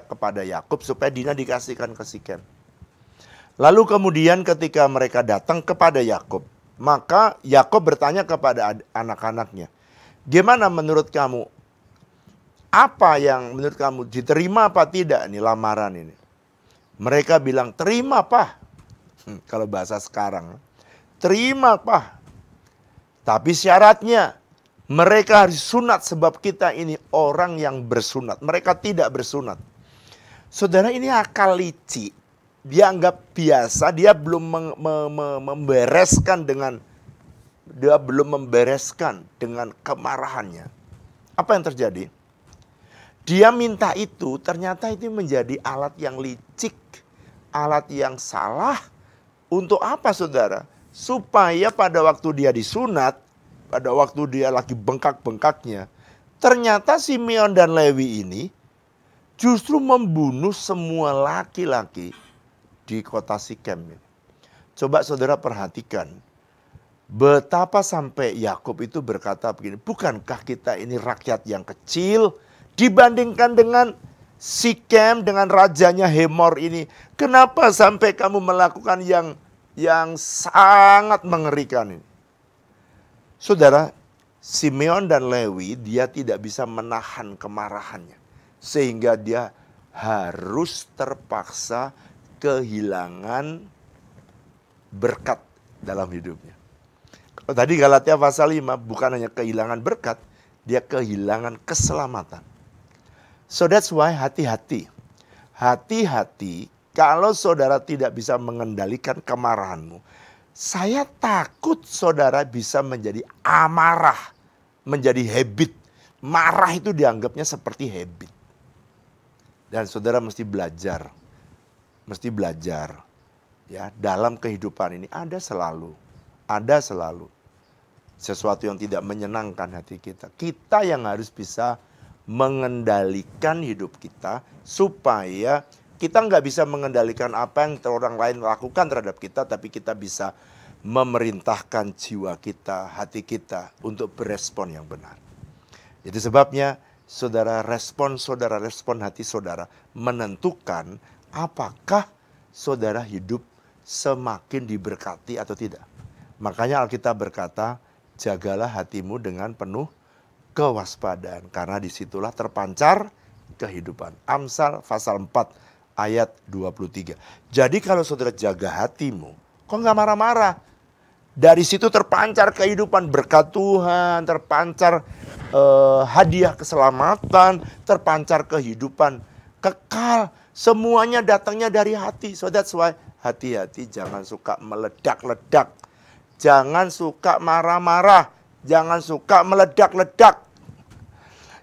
kepada Yakub supaya Dina dikasihkan ke Sikem. Lalu kemudian ketika mereka datang kepada Yakub, maka Yakub bertanya kepada anak-anaknya, "Gimana menurut kamu? Apa yang menurut kamu diterima apa tidak nih lamaran ini?" Mereka bilang, "Terima, Pak." Kalau bahasa sekarang, "Terima, Pak. Tapi syaratnya mereka harus sunat sebab kita ini orang yang bersunat." Mereka tidak bersunat. Saudara, ini akal licik. Dia anggap biasa, dia belum membereskan dengan kemarahannya. Apa yang terjadi? Dia minta itu, ternyata itu menjadi alat yang licik, alat yang salah. Untuk apa saudara? Supaya pada waktu dia disunat, pada waktu dia lagi bengkak-bengkaknya, ternyata Simeon dan Lewi ini justru membunuh semua laki-laki di kota Sikem. Coba saudara perhatikan, betapa sampai Yakub itu berkata begini, "Bukankah kita ini rakyat yang kecil dibandingkan dengan Sikem, dengan rajanya Hemor ini? Kenapa sampai kamu melakukan yang sangat mengerikan ini?" Saudara, Simeon dan Lewi dia tidak bisa menahan kemarahannya. Sehingga dia harus terpaksa kehilangan berkat dalam hidupnya. Tadi Galatia pasal 5 bukan hanya kehilangan berkat, dia kehilangan keselamatan. So that's why hati-hati. Hati-hati kalau saudara tidak bisa mengendalikan kemarahanmu. Saya takut saudara bisa menjadi amarah, menjadi habit. Marah itu dianggapnya seperti habit. Dan saudara mesti belajar. Mesti belajar. Ya, dalam kehidupan ini ada selalu sesuatu yang tidak menyenangkan hati kita. Kita yang harus bisa mengendalikan hidup kita supaya kita nggak bisa mengendalikan apa yang orang lain lakukan terhadap kita, tapi kita bisa memerintahkan jiwa kita, hati kita untuk berespon yang benar. Jadi sebabnya saudara respon hati saudara menentukan apakah saudara hidup semakin diberkati atau tidak. Makanya Alkitab berkata, jagalah hatimu dengan penuh kewaspadaan, karena disitulah terpancar kehidupan. Amsal pasal 4 ayat 23. Jadi kalau saudara jaga hatimu, kok nggak marah-marah? Dari situ terpancar kehidupan, berkat Tuhan, terpancar hadiah keselamatan, terpancar kehidupan kekal. Semuanya datangnya dari hati. So that's why hati-hati, jangan suka meledak-ledak. Jangan suka marah-marah. Jangan suka meledak-ledak.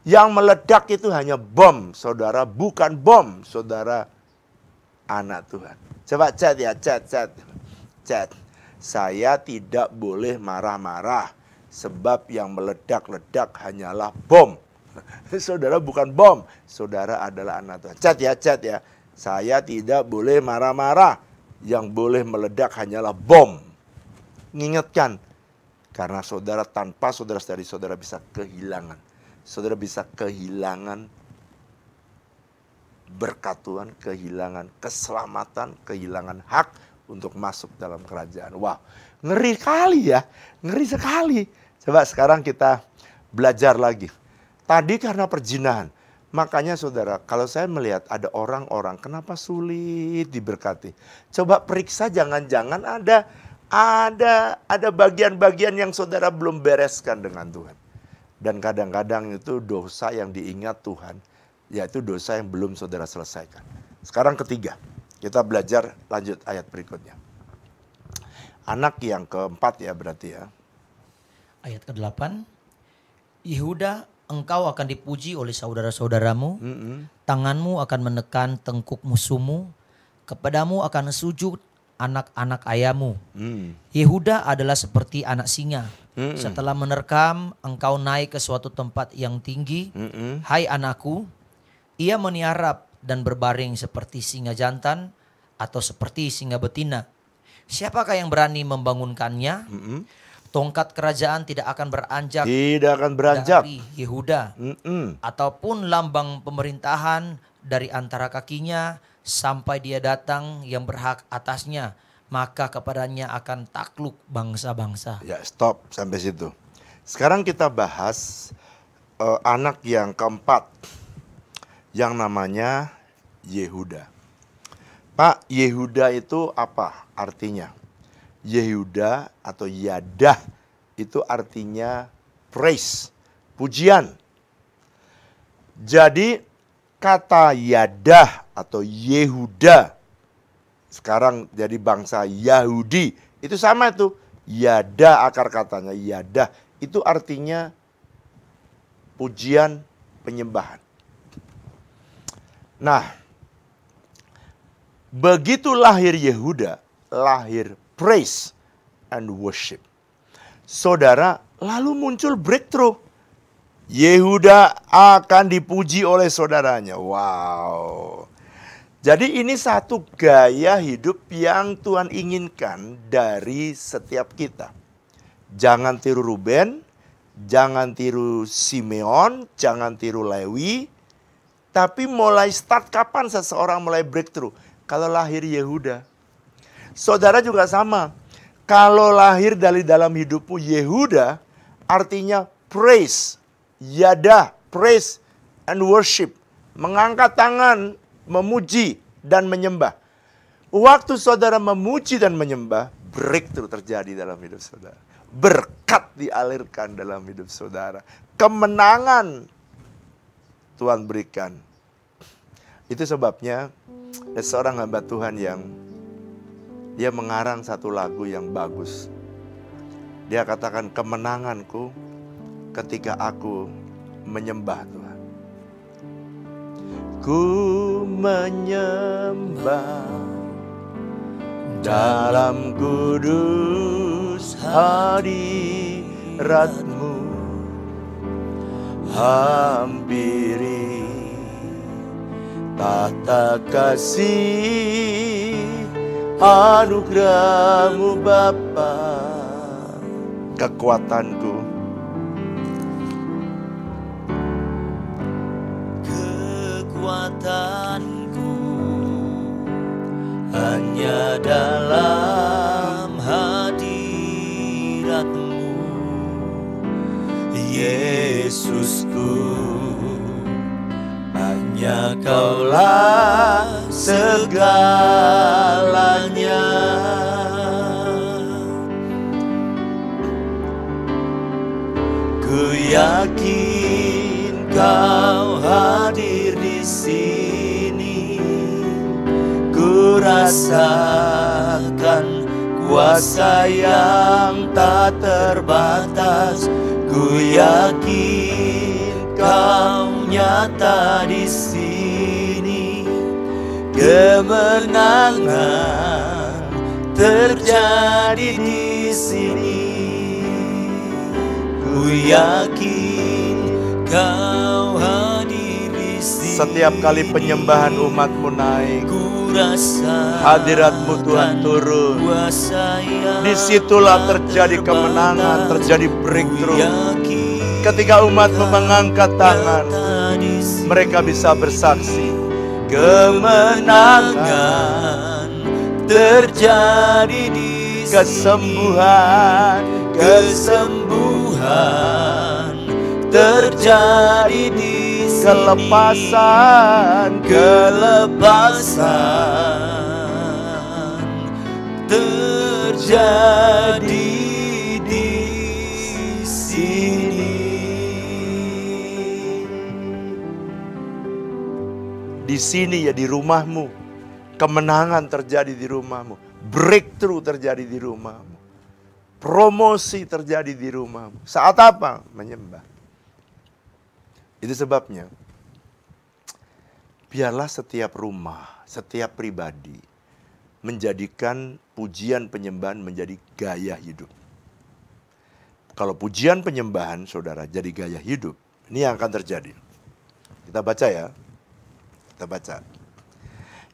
Yang meledak itu hanya bom, saudara. Bukan bom, saudara. Anak Tuhan. Coba chat ya, chat. Saya tidak boleh marah-marah. Sebab yang meledak-ledak hanyalah bom. Saudara bukan bom. Saudara adalah anak Tuhan. Chat ya. Saya tidak boleh marah-marah. Yang boleh meledak hanyalah bom. Ngingetkan. Karena saudara, tanpa saudara-saudari, saudara bisa kehilangan. Saudara bisa kehilangan berkat Tuhan, kehilangan keselamatan, kehilangan hak untuk masuk dalam kerajaan. Wow, ngeri kali ya. Ngeri sekali. Coba sekarang kita belajar lagi. Tadi karena perzinahan. Makanya saudara, kalau saya melihat ada orang-orang kenapa sulit diberkati. Coba periksa, jangan-jangan ada bagian-bagian yang saudara belum bereskan dengan Tuhan. Dan kadang-kadang itu dosa yang diingat Tuhan, yaitu dosa yang belum saudara selesaikan. Sekarang ketiga, kita belajar lanjut ayat berikutnya. Anak yang keempat ya berarti ya. Ayat ke-8, Yehuda, engkau akan dipuji oleh saudara-saudaramu, tanganmu akan menekan tengkuk musuhmu, kepadamu akan sujud anak-anak ayahmu. Yehuda adalah seperti anak singa. Setelah menerkam, engkau naik ke suatu tempat yang tinggi. Hai anakku, ia meniarap dan berbaring seperti singa jantan atau seperti singa betina. Siapakah yang berani membangunkannya? Tongkat kerajaan tidak akan beranjak dari Yehuda. Ataupun lambang pemerintahan dari antara kakinya sampai dia datang yang berhak atasnya. Maka kepadanya akan takluk bangsa-bangsa. Ya, stop sampai situ. Sekarang kita bahas anak yang keempat yang namanya Yehuda. Pak, Yehuda itu apa artinya? Yehuda atau Yadah itu artinya praise, pujian. Jadi kata Yadah atau Yehuda sekarang jadi bangsa Yahudi, itu sama itu. Yada akar katanya, Yadah itu artinya pujian, penyembahan. Nah, begitu lahir Yehuda, lahir praise and worship. Saudara, lalu muncul breakthrough. Yehuda akan dipuji oleh saudaranya. Wow. Jadi ini satu gaya hidup yang Tuhan inginkan dari setiap kita. Jangan tiru Ruben, jangan tiru Simeon, jangan tiru Lewi. Tapi mulai start kapan seseorang mulai breakthrough? Kalau lahir Yehuda. Saudara juga sama. Kalau lahir dari dalam hidupmu Yehuda, artinya praise, Yada, praise and worship. Mengangkat tangan, memuji dan menyembah. Waktu saudara memuji dan menyembah, breakthrough terjadi dalam hidup saudara. Berkat dialirkan dalam hidup saudara. Kemenangan Tuhan berikan. Itu sebabnya ada seorang hamba Tuhan yang Dia mengarang satu lagu yang bagus. Dia katakan, kemenanganku ketika aku menyembah Tuhan. Ku menyembah dalam kudus hadirat-Mu, hampiri tata kasih anugerah-Mu Bapa. Kekuatanku, kekuatanku hanya dalam hadirat-Mu, Yesusku. Hanya Kaulah segalanya. Ku yakin Kau hadir di sini. Ku rasakan kuasa yang tak terbatas. Ku yakin Kau nyata di sini. Kemenangan terjadi di sini. Ku yakin Kau hadir di sini. Setiap kali penyembahan umat-Mu naik, Ku rasakan hadirat-Mu Tuhan turun. kuasa yang Disitulah terjadi kemenangan, terjadi breakthrough. yakin Ketika umat-Mu mengangkat tangan, nyata di sini. mereka bisa bersaksi. Kemenangan terjadi di sini. Kesembuhan, Kesembuhan terjadi di sini. kelepasan, Kelepasan terjadi di sini. Di sini ya, di rumahmu. Kemenangan terjadi di rumahmu. Breakthrough terjadi di rumahmu. Promosi terjadi di rumahmu. Saat apa? Menyembah. Itu sebabnya, biarlah setiap rumah, setiap pribadi menjadikan pujian penyembahan menjadi gaya hidup. Kalau pujian penyembahan, saudara, jadi gaya hidup, ini yang akan terjadi. Kita baca ya. Kita baca.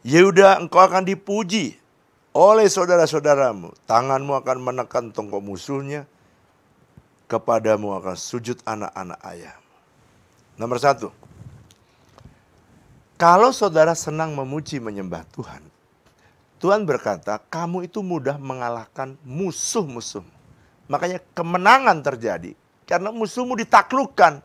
Yehuda, engkau akan dipuji oleh saudara-saudaramu. Tanganmu akan menekan tongkok musuhnya. Kepadamu akan sujud anak-anak ayahmu. Nomor 1. Kalau saudara senang memuji menyembah Tuhan, Tuhan berkata, kamu itu mudah mengalahkan musuh-musuhmu. Makanya kemenangan terjadi karena musuhmu ditaklukkan.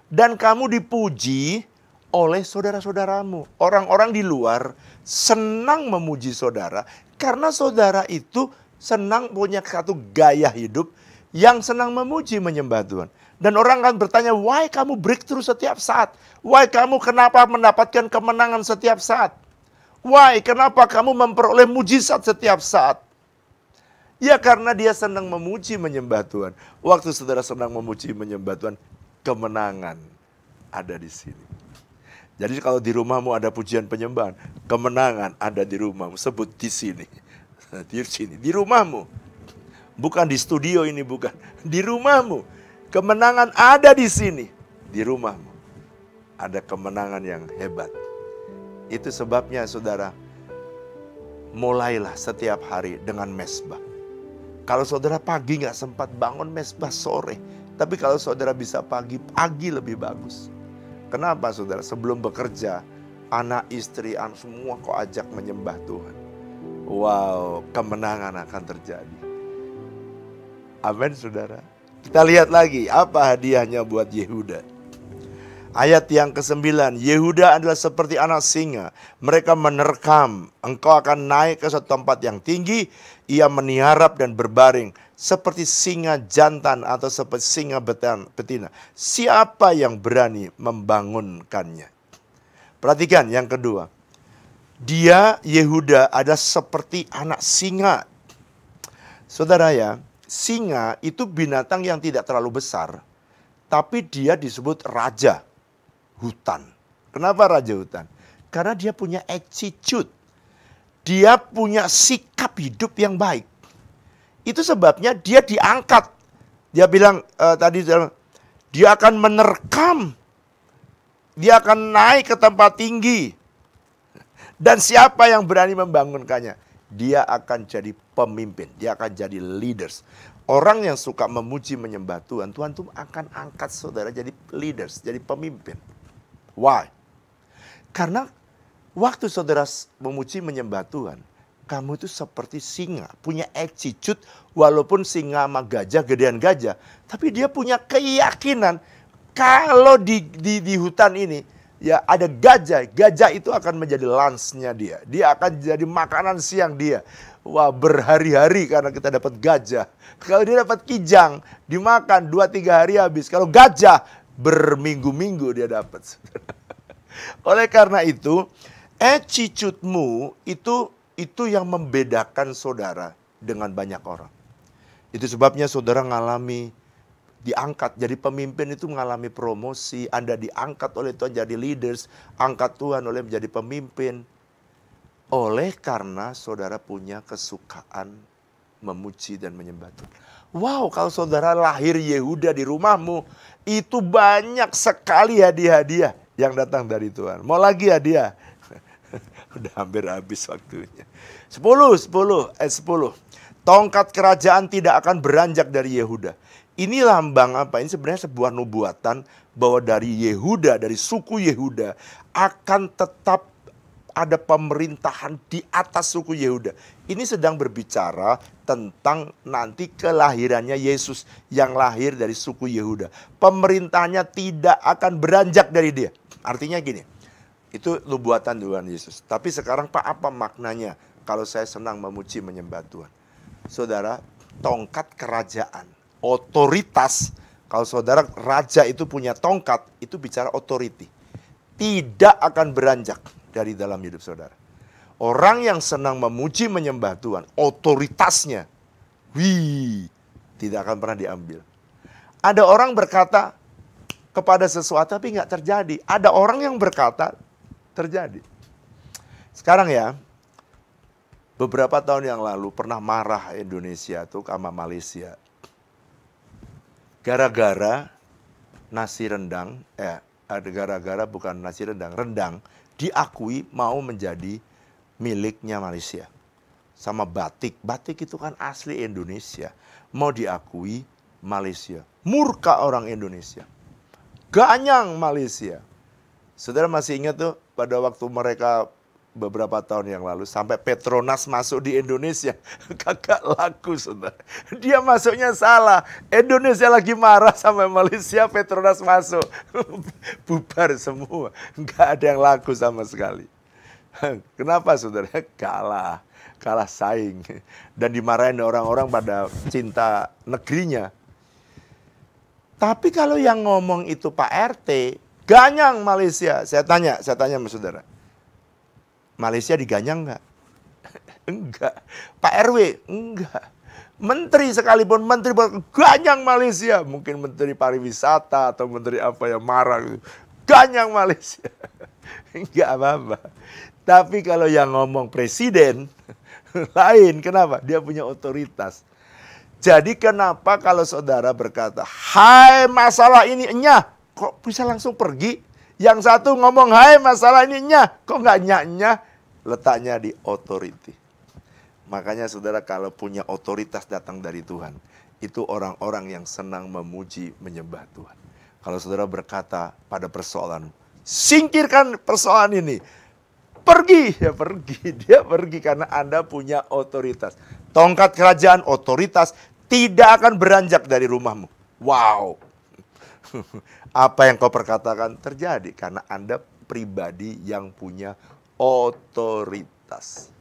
Dan kamu dipuji oleh saudara-saudaramu. Orang-orang di luar senang memuji saudara karena saudara itu senang punya satu gaya hidup yang senang memuji menyembah Tuhan. Dan orang akan bertanya, why kamu breakthrough setiap saat? Why kamu kenapa mendapatkan kemenangan setiap saat? Why kenapa kamu memperoleh mujizat setiap saat? Ya karena dia senang memuji menyembah Tuhan. Waktu saudara senang memuji menyembah Tuhan, kemenangan ada di sini. Jadi kalau di rumahmu ada pujian penyembahan, kemenangan ada di rumahmu. Sebut di sini. Di sini, di rumahmu. Bukan di studio ini, bukan. Di rumahmu. Kemenangan ada di sini. Di rumahmu. Ada kemenangan yang hebat. Itu sebabnya saudara, mulailah setiap hari dengan mesbah. Kalau saudara pagi gak sempat bangun, mesbah sore. Tapi kalau saudara bisa pagi, pagi lebih bagus. Kenapa saudara? Sebelum bekerja, anak, istri, semua kau ajak menyembah Tuhan. Wow, kemenangan akan terjadi. Amin saudara. Kita lihat lagi, apa hadiahnya buat Yehuda. Ayat yang ke-9, Yehuda adalah seperti anak singa. Mereka menerkam, engkau akan naik ke suatu tempat yang tinggi. Ia meniarap dan berbaring seperti singa jantan atau seperti singa betina. Siapa yang berani membangunkannya? Perhatikan yang kedua. Dia, Yehuda, ada seperti anak singa. Saudara ya, singa itu binatang yang tidak terlalu besar, tapi dia disebut raja hutan. Kenapa raja hutan? Karena dia punya attitude. Dia punya sikap hidup yang baik. Itu sebabnya dia diangkat. Dia bilang dia akan menerkam. Dia akan naik ke tempat tinggi. Dan siapa yang berani membangunkannya? Dia akan jadi pemimpin. Dia akan jadi leaders. Orang yang suka memuji menyembah Tuhan, Tuhan tuh akan angkat saudara jadi leaders, jadi pemimpin. Why? Karena waktu saudara memuji menyembah Tuhan, kamu itu seperti singa, punya attitude, walaupun singa sama gajah, gedean gajah, tapi dia punya keyakinan kalau di hutan ini ya ada gajah, gajah itu akan menjadi lunch-nya dia. Dia akan jadi makanan siang dia. Wah, berhari-hari karena kita dapat gajah. Kalau dia dapat kijang, dimakan 2-3 hari habis. Kalau gajah, berminggu-minggu dia dapat. Oleh karena itu, attitude-mu itu yang membedakan saudara dengan banyak orang. Itu sebabnya saudara ngalami diangkat jadi pemimpin, itu mengalami promosi. Anda diangkat oleh Tuhan jadi leaders, angkat Tuhan oleh menjadi pemimpin. Oleh karena saudara punya kesukaan memuji dan menyembah Tuhan. Wow, kalau saudara lahir Yehuda di rumahmu, itu banyak sekali hadiah-hadiah yang datang dari Tuhan. Mau lagi hadiah? Udah hampir habis waktunya. 10. Tongkat kerajaan tidak akan beranjak dari Yehuda. Ini lambang apa? Ini sebenarnya sebuah nubuatan bahwa dari Yehuda, dari suku Yehuda akan tetap ada pemerintahan di atas suku Yehuda. Ini sedang berbicara tentang nanti kelahirannya Yesus yang lahir dari suku Yehuda. Pemerintahnya tidak akan beranjak dari dia. Artinya gini, itu nubuatan Tuhan Yesus. Tapi sekarang Pak, apa maknanya kalau saya senang memuji menyembah Tuhan? Saudara, tongkat kerajaan, otoritas, kalau saudara raja itu punya tongkat, itu bicara authority. Tidak akan beranjak dari dalam hidup saudara. Orang yang senang memuji menyembah Tuhan, otoritasnya, tidak akan pernah diambil. Ada orang berkata kepada sesuatu tapi nggak terjadi. Ada orang yang berkata terjadi. Sekarang ya, beberapa tahun yang lalu pernah marah Indonesia tuh sama Malaysia. Gara-gara nasi rendang, gara-gara bukan nasi rendang, rendang diakui mau menjadi miliknya Malaysia. Sama batik, batik itu kan asli Indonesia, mau diakui Malaysia. Murka orang Indonesia, ganyang Malaysia. Saudara masih ingat tuh pada waktu mereka beberapa tahun yang lalu sampai Petronas masuk di Indonesia, kagak laku saudara. Dia masuknya salah. Indonesia lagi marah sama Malaysia, Petronas masuk. Bubar semua. Nggak ada yang laku sama sekali. Kenapa saudara? Kalah saing. Dan dimarahin orang-orang pada cinta negerinya. Tapi kalau yang ngomong itu Pak RT, ganyang Malaysia. Saya tanya sama saudara. Malaysia diganyang enggak? Enggak. Pak RW? Enggak. Menteri sekalipun, menteri ganyang Malaysia. Mungkin menteri pariwisata atau menteri apa yang marah gitu. Ganyang Malaysia. Enggak apa-apa. Tapi kalau yang ngomong presiden, lain. Kenapa? Dia punya otoritas. Jadi kenapa kalau saudara berkata, hai masalah ini enyah, kok bisa langsung pergi? Yang satu ngomong, hai masalah ini nyah, kok nggak nyah-nyah? Letaknya di authority. Makanya saudara kalau punya otoritas datang dari Tuhan, itu orang-orang yang senang memuji, menyembah Tuhan. Kalau saudara berkata pada persoalan, singkirkan persoalan ini, pergi, ya pergi. Dia pergi karena Anda punya otoritas. Tongkat kerajaan, otoritas, tidak akan beranjak dari rumahmu. Wow. Apa yang kau perkatakan terjadi karena Anda pribadi yang punya otoritas.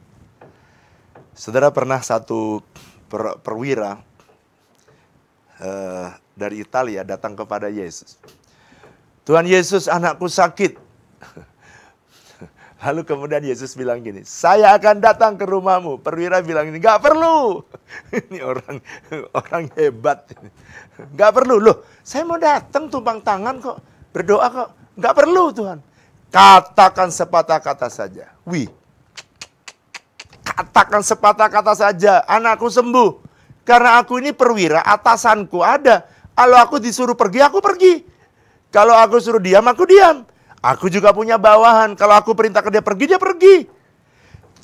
Saudara pernah satu perwira dari Italia datang kepada Yesus. Tuhan Yesus, anakku sakit. Lalu kemudian Yesus bilang gini, saya akan datang ke rumahmu. Perwira bilang ini, gak perlu. Ini orang hebat. Gak perlu. Loh, saya mau datang tumpang tangan kok. Berdoa kok. Gak perlu Tuhan. Katakan sepatah kata saja. Katakan sepatah kata saja. Anakku sembuh. Karena aku ini perwira, atasanku ada. Kalau aku disuruh pergi, aku pergi. Kalau aku suruh diam, aku diam. Aku juga punya bawahan. Kalau aku perintahkan dia pergi, dia pergi.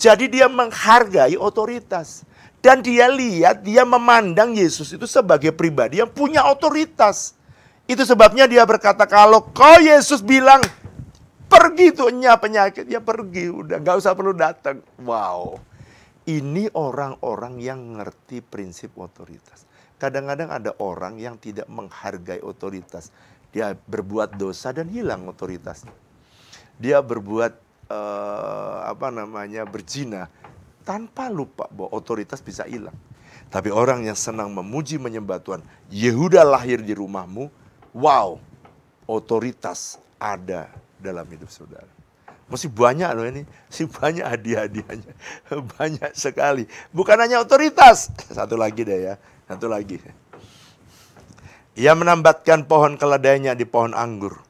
Jadi dia menghargai otoritas. Dan dia lihat, dia memandang Yesus itu sebagai pribadi yang punya otoritas. Itu sebabnya dia berkata, kalau kau Yesus bilang, pergi tuh penyakit, ya pergi. Udah gak usah perlu datang. Wow. Ini orang-orang yang ngerti prinsip otoritas. Kadang-kadang ada orang yang tidak menghargai otoritas. Dia berbuat dosa dan hilang otoritasnya. Dia berbuat berzina tanpa lupa bahwa otoritas bisa hilang. Tapi orang yang senang memuji menyembah Tuhan, Yehuda lahir di rumahmu. Wow, otoritas ada dalam hidup saudara. Masih banyak loh ini, masih banyak hadiah-hadiahnya. Banyak sekali. Bukan hanya otoritas. Satu lagi deh ya, satu lagi. Ia menambatkan pohon keledainya di pohon anggur,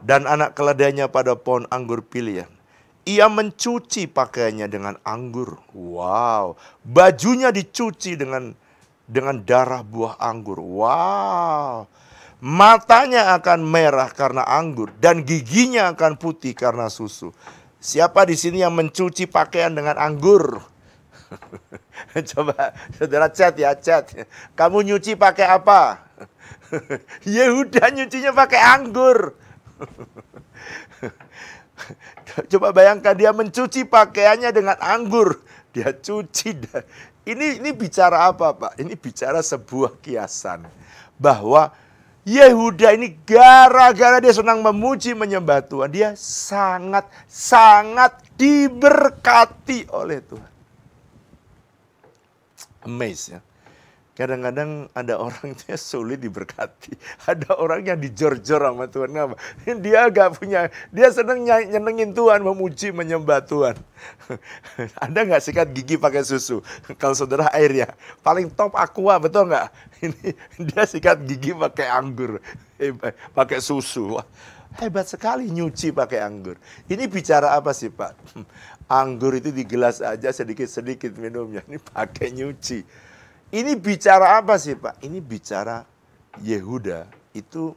dan anak keledainya pada pohon anggur pilihan. Ia mencuci pakaiannya dengan anggur. Wow, bajunya dicuci dengan darah buah anggur. Wow, matanya akan merah karena anggur, dan giginya akan putih karena susu. Siapa di sini yang mencuci pakaian dengan anggur? Coba saudara chat ya, chat. Kamu nyuci pakai apa? Yehuda nyucinya pakai anggur. Coba bayangkan dia mencuci pakaiannya dengan anggur. Dia cuci. Ini bicara apa Pak? Ini bicara sebuah kiasan. Bahwa Yehuda ini gara-gara dia senang memuji menyembah Tuhan. Dia sangat diberkati oleh Tuhan. Amazed ya. Kadang-kadang ada orang yang sulit diberkati. Ada orang yang dijor-jor sama Tuhan. Kenapa? Dia gak punya, dia seneng nyenengin Tuhan, memuji, menyembah Tuhan. Ada gak sikat gigi pakai susu? Kalau saudara air ya, paling top Aqua, betul gak? Ini dia sikat gigi pakai anggur, pakai susu. Wah, hebat sekali nyuci pakai anggur. Ini bicara apa sih Pak? Anggur itu di gelas aja sedikit-sedikit minumnya. Ini pakai nyuci. Ini bicara apa sih Pak? Ini bicara Yehuda itu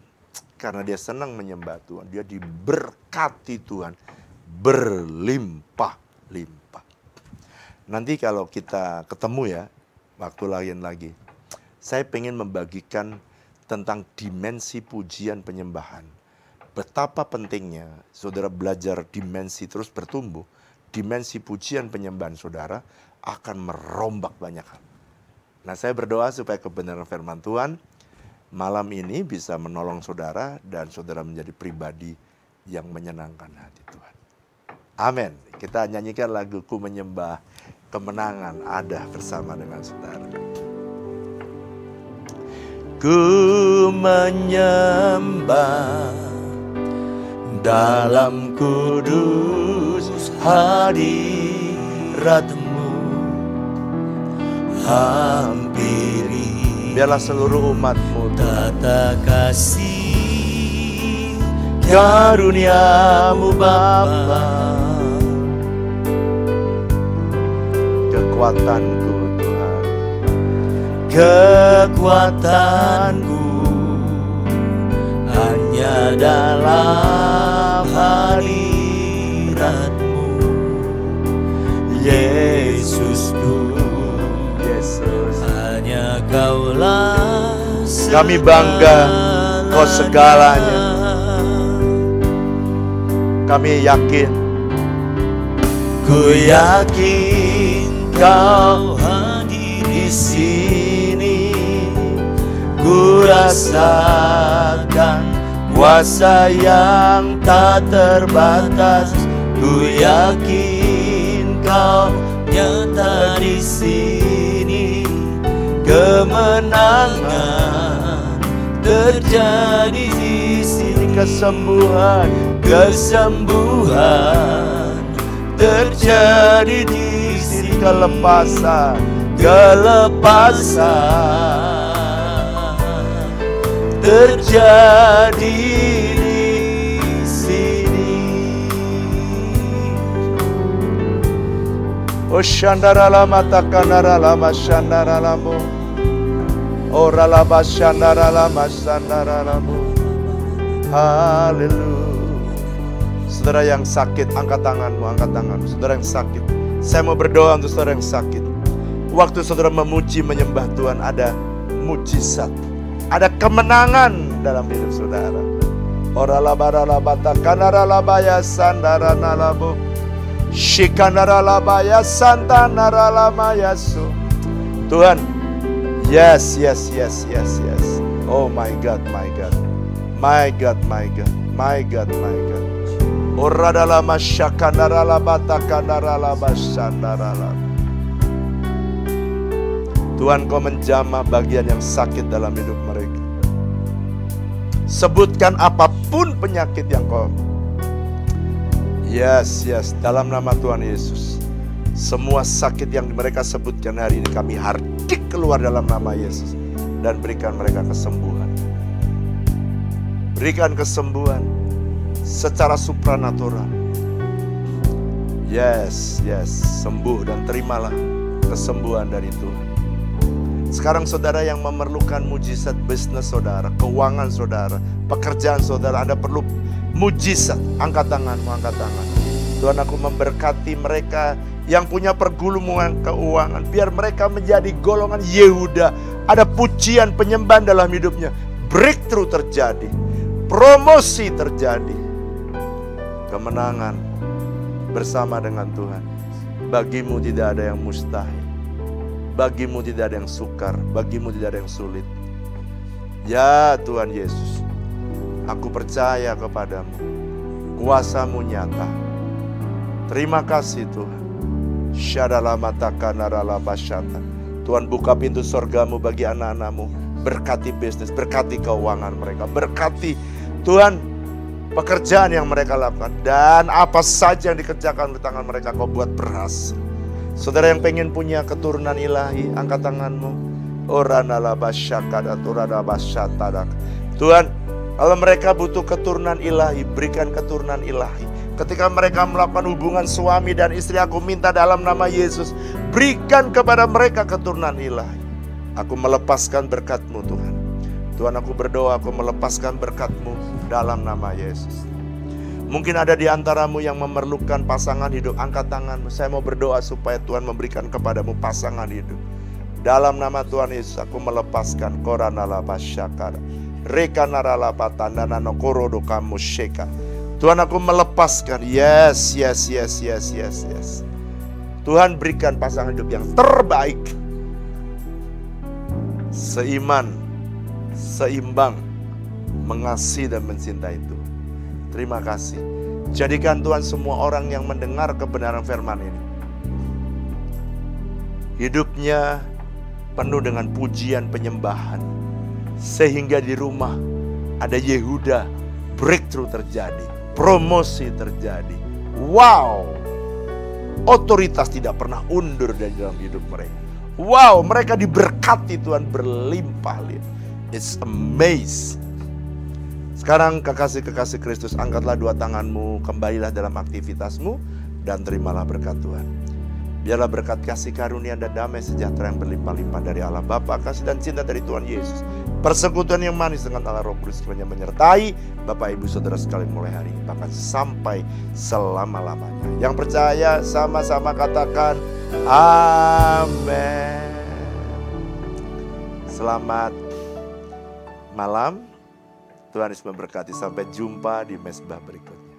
karena dia senang menyembah Tuhan. Dia diberkati Tuhan berlimpah-limpah. Nanti kalau kita ketemu ya, waktu lain lagi. Saya pengen membagikan tentang dimensi pujian penyembahan. Betapa pentingnya saudara belajar dimensi terus bertumbuh. Dimensi pujian penyembahan saudara akan merombak banyak hal. Nah, saya berdoa supaya kebenaran firman Tuhan malam ini bisa menolong saudara dan saudara menjadi pribadi yang menyenangkan hati Tuhan. Amin. Kita nyanyikan lagu Ku Menyembah Kemenangan ada bersama dengan saudara. Ku menyembah dalam kudus hadirat-Mu. Hampiri biarlah seluruh umat-Mu tata kasih karunia-Mu Bapa. Kekuatanku Tuhan, kekuatanku hanya dalam hadirat-Mu Yesusku. Hanya Kaulah kami bangga, Kau segalanya. Kami yakin, ku yakin Kau hadir di sini. Ku rasakan kuasa yang tak terbatas. Ku yakin Kau nyata di sini. Kemenangan terjadi di sini. Kesembuhan terjadi di sini. Kelepasan terjadi di sini. Oh shandara lama takanara lama shandara lamo. Ora lama shandara lama shandara lamo. Haleluya. Saudara yang sakit, angkat tanganmu, angkat tanganmu. Saudara yang sakit, saya mau berdoa untuk saudara yang sakit. Waktu saudara memuji, menyembah Tuhan, ada mujizat, ada kemenangan dalam hidup saudara. Ora labara labata kanara labaya sandara nalabo. Shikanara labaya santana lamaya su. Tuhan, yes. Oh my God. My God. Ora dalam masyakanara labata kanara labasandara. Tuhan, Kau menjamah bagian yang sakit dalam hidup mereka. Sebutkan apapun penyakit yang Kau. Yes, dalam nama Tuhan Yesus. Semua sakit yang mereka sebutkan hari ini kami hardik keluar dalam nama Yesus. Dan berikan mereka kesembuhan. Berikan kesembuhan secara supranatural. Yes, sembuh dan terimalah kesembuhan dari Tuhan. Sekarang saudara yang memerlukan mujizat bisnis saudara, keuangan saudara, pekerjaan saudara, Anda perlu mujizat. Angkat tanganmu, angkat tangan. Tuhan, aku memberkati mereka yang punya pergumulan keuangan. Biar mereka menjadi golongan Yehuda. Ada pujian, penyembahan dalam hidupnya. Breakthrough terjadi. Promosi terjadi. Kemenangan bersama dengan Tuhan. Bagimu tidak ada yang mustahil. Bagimu tidak ada yang sukar. Bagimu tidak ada yang sulit. Ya Tuhan Yesus, aku percaya kepadamu. Kuasa-Mu nyata. Terima kasih Tuhan. Tuhan, buka pintu surga-Mu bagi anak-anak-Mu. Berkati bisnis, berkati keuangan mereka. Berkati Tuhan pekerjaan yang mereka lakukan. Dan apa saja yang dikerjakan di tangan mereka Kau buat berhasil. Saudara yang pengen punya keturunan ilahi, angkat tanganmu. Tuhan, kalau mereka butuh keturunan ilahi, berikan keturunan ilahi. Ketika mereka melakukan hubungan suami dan istri, aku minta dalam nama Yesus, berikan kepada mereka keturunan ilahi. Aku melepaskan berkat-Mu Tuhan. Tuhan, aku berdoa, aku melepaskan berkat-Mu dalam nama Yesus. Mungkin ada di antaramu yang memerlukan pasangan hidup, angkat tanganmu. Saya mau berdoa supaya Tuhan memberikan kepadamu pasangan hidup. Dalam nama Tuhan Yesus, aku melepaskan koranala basyakara. Rekanara lapatana nokorodo kamu sheka. Tuhan, aku melepaskan. Yes. Tuhan, berikan pasangan hidup yang terbaik. Seiman, seimbang, mengasihi dan mencintai Tuhan. Terima kasih. Jadikan Tuhan semua orang yang mendengar kebenaran firman ini, hidupnya penuh dengan pujian penyembahan. Sehingga di rumah ada Yehuda, breakthrough terjadi, promosi terjadi. Wow, otoritas tidak pernah undur dari dalam hidup mereka. Wow, mereka diberkati Tuhan berlimpah-limpah. It's amazing. Sekarang kekasih-kekasih Kristus, angkatlah dua tanganmu, kembalilah dalam aktivitasmu, dan terimalah berkat Tuhan. Biarlah berkat kasih karunia dan damai sejahtera yang berlimpah-limpah dari Allah Bapa, kasih dan cinta dari Tuhan Yesus, persekutuan yang manis dengan Allah Roh Kudus menyertai Bapak Ibu Saudara sekalian mulai hari ini, bahkan sampai selama-lamanya. Yang percaya sama-sama katakan amin. Selamat malam. Tuhan Yesus memberkati. Sampai jumpa di mesbah berikutnya.